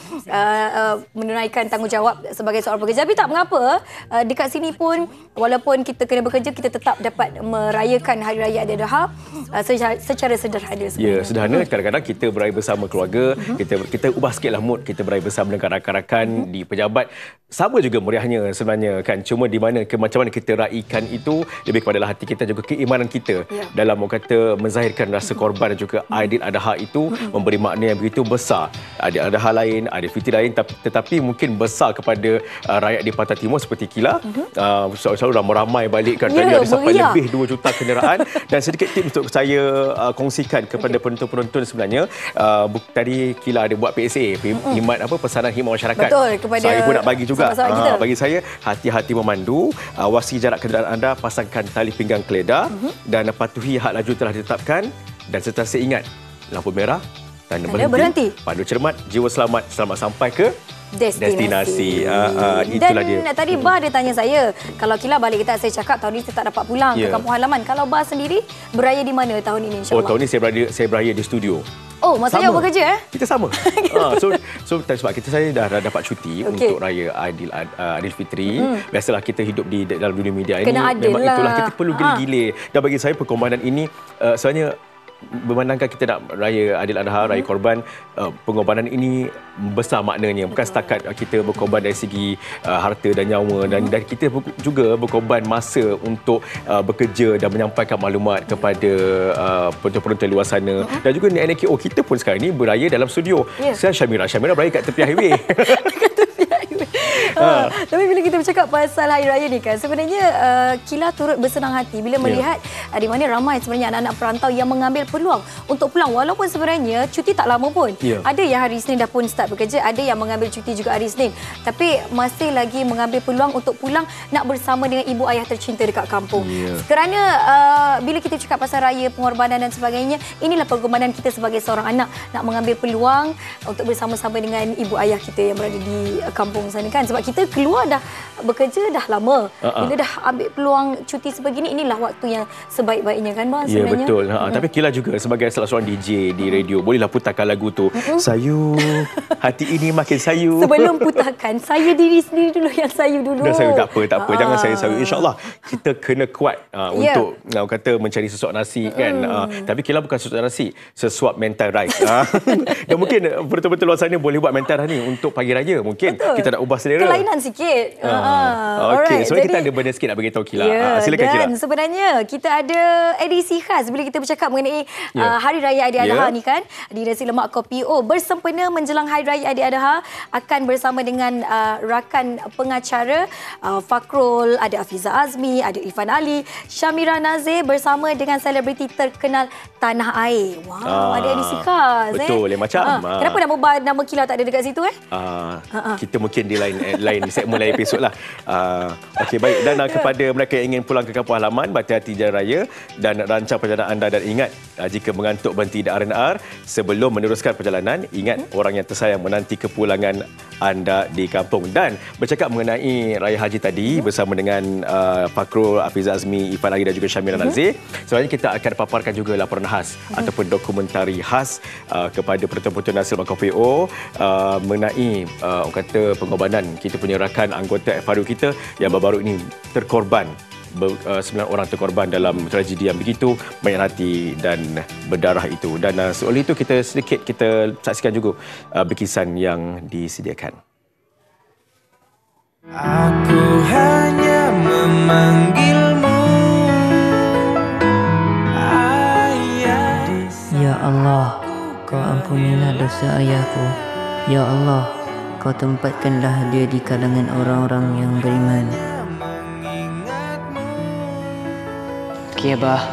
[SPEAKER 1] menunaikan tanggungjawab sebagai seorang pekerja. Tapi tak mengapa, dekat sini pun walaupun kita kena bekerja, kita tetap dapat merayakan Hari Raya Aidiladha secara sederhana.
[SPEAKER 2] Ya, sederhana. Kadang-kadang kita beraya bersama keluarga, kita ubah sikitlah mood, kita beraya bersama dengan rakan-rakan di pejabat. Sama juga meriahnya sebenarnya kan. Cuma di mana macam mana kita raikan itu lebih kepada hati kita, juga keimanan kita dalam orang kata menzahirkan rasa korban dan juga Aidiladha itu memberi makna yang begitu besar. Ada hal lain, ada fitri lain, tetapi mungkin besar kepada rakyat di Pantai Timur seperti Kila. Selalu ramai balik kan. Tadi ada sampai lebih 2 juta kenderaan. Dan sedikit tips untuk saya kongsikan kepada penonton-penonton sebenarnya. Tadi Kila ada buat PSA, pesanan khidmat masyarakat.
[SPEAKER 1] Betul, kepada
[SPEAKER 2] saya pun nak bagi juga.
[SPEAKER 1] kita.
[SPEAKER 2] Bagi saya, hati-hati memandu, awasi jarak kenderaan anda, pasangkan tali pinggang keledar dan patuhi had laju telah ditetapkan, dan sentiasa ingat lampu merah, tanda berhenti, pandu cermat, jiwa selamat, selamat sampai ke destinasi. Itulah dia.
[SPEAKER 1] Dan tadi Bah dia tanya saya, kalau Kila balik kita, saya cakap tahun ini saya tak dapat pulang ke kampung halaman. Kalau Bah sendiri beraya di mana tahun ini insya-Allah?
[SPEAKER 2] Tahun ini saya beraya di studio.
[SPEAKER 1] Maksudnya awak bekerja
[SPEAKER 2] Kita sama. So sebab saya dah dapat cuti untuk raya Aidilfitri. Biasalah kita hidup di dalam dunia media ini. Memang itulah kita perlu gila-gila. Dan bagi saya pengorbanan ini sebenarnya memandangkan kita nak raya Aidiladha, raya korban, pengorbanan ini besar maknanya. Bukan setakat kita berkorban dari segi harta dan nyawa, dan kita juga berkorban masa untuk bekerja dan menyampaikan maklumat kepada penonton-penonton luar sana. Dan juga NKO kita pun sekarang ni beraya dalam studio. Saya Syamira beraya kat tepi highway.
[SPEAKER 1] Tapi bila kita bercakap pasal Hari Raya ni kan, sebenarnya Kila turut bersenang hati bila melihat di mana ramai sebenarnya anak-anak perantau yang mengambil peluang untuk pulang, walaupun sebenarnya cuti tak lama pun. Ada yang hari Isnin dah pun start bekerja, ada yang mengambil cuti juga hari Isnin, tapi masih lagi mengambil peluang untuk pulang nak bersama dengan ibu ayah tercinta dekat kampung. Kerana bila kita cakap pasal raya, pengorbanan dan sebagainya, inilah pengorbanan kita sebagai seorang anak, nak mengambil peluang untuk bersama-sama dengan ibu ayah kita yang berada di kampung sana kan. Sebab kita keluar dah bekerja dah lama. Bila dah ambil peluang cuti sebegini, inilah waktu yang sebaik-baiknya kan Bang sebenarnya.
[SPEAKER 2] Ya betul. Tapi Kila juga sebagai salah seorang DJ di radio, bolehlah putarkan lagu tu. Sayu, hati ini makin sayu.
[SPEAKER 1] Sebelum putarkan, saya diri sendiri dulu yang sayu dulu.
[SPEAKER 2] Dah sayu tak apa. Jangan sayu. InsyaAllah kita kena kuat untuk kata mencari sesuap nasi kan. Tapi Kila bukan sesuap nasi, sesuap mental rice. Dan mungkin betul-betul luar sana boleh buat mental ni untuk pagi raya. Mungkin kita nak ubah selera.
[SPEAKER 1] Kelainan sikit.
[SPEAKER 2] Okey, sebenarnya kita ada benda sikit nak beritahu Kila. Silakan Kila.
[SPEAKER 1] Dan sebenarnya kita ada edisi khas bila kita bercakap mengenai Hari Raya Aidiladha ni kan, di Nasi Lemak Kopi O bersempena menjelang Hari Raya Aidiladha akan bersama dengan rakan pengacara Fakrul, ada Afiza Azmi, ada Irfan Ali, Syamira Nazir bersama dengan selebriti terkenal tanah air. Ada edisi khas.
[SPEAKER 2] Betul, macam.
[SPEAKER 1] Kenapa nama Kila tak ada dekat situ
[SPEAKER 2] Kita mungkin di lain segmen lain episod lah. Okey, baik. Dan kepada mereka yang ingin pulang ke kampung halaman, berhati-hati jalan raya dan rancang perjalanan anda. Dan ingat, jika mengantuk berhenti di R&R sebelum meneruskan perjalanan, ingat orang yang tersayang menanti kepulangan anda di kampung. Dan bercakap mengenai Raya Haji tadi bersama dengan Fakrul, Afiza Azmi, Irfan Ali dan juga Syamira Nazir, sebenarnya kita akan paparkan juga laporan khas ataupun dokumentari khas kepada penonton-penonton Nasi Lemak Kopi O mengenai orang kata pengorbanan kita punya rakan anggota FRU kita yang baru-baru ini terkorban. 9 orang terkorban dalam tragedi yang begitu banyak hati dan berdarah itu. Dan oleh itu kita saksikan juga bikisan yang disediakan.
[SPEAKER 10] Aku hanya memanggilmu ayah.
[SPEAKER 11] Ya Allah, Kau ampunilah dosa ayahku. Ya Allah, Kau tempatkanlah dia di kalangan orang-orang yang beriman. Okey Abah,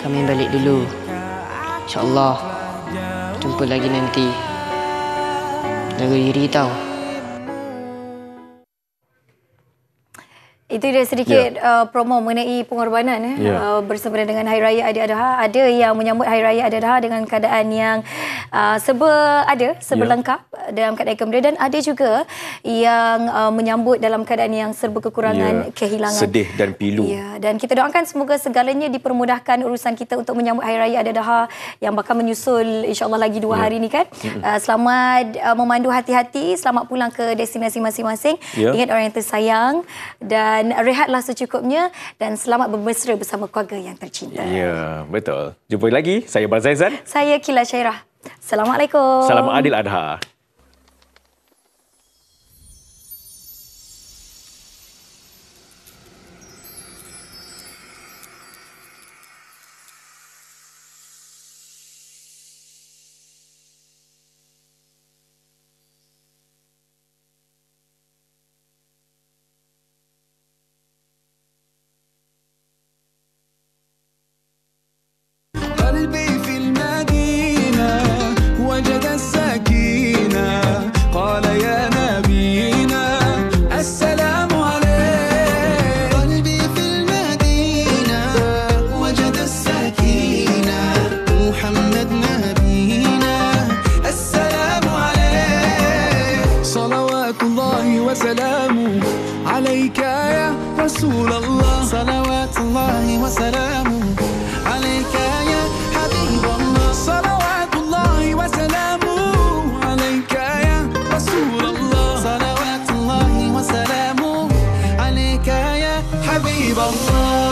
[SPEAKER 11] kami balik dulu. InsyaAllah jumpa lagi nanti. Jaga diri tau.
[SPEAKER 1] Itu dia sedikit promo mengenai pengorbanan bersempena dengan Hari Raya Aidiladha. Ada yang menyambut Hari Raya Aidiladha dengan keadaan yang serba lengkap dalam keadaan gembira, dan ada juga yang menyambut dalam keadaan yang serba kekurangan, kehilangan,
[SPEAKER 2] sedih dan pilu.
[SPEAKER 1] Dan kita doakan semoga segalanya dipermudahkan urusan kita untuk menyambut Hari Raya Aidiladha yang bakal menyusul insya-Allah lagi 2 hari ni kan. Selamat memandu hati-hati, selamat pulang ke destinasi masing-masing. Ingat orang yang tersayang dan rehatlah secukupnya, dan selamat bermesra bersama keluarga yang tercinta.
[SPEAKER 2] Ya, betul. Jumpa lagi. Saya Bar Zaizan.
[SPEAKER 1] Saya Kila Syairah. Assalamualaikum.
[SPEAKER 2] Salam Adil Adha.
[SPEAKER 10] حبيب الله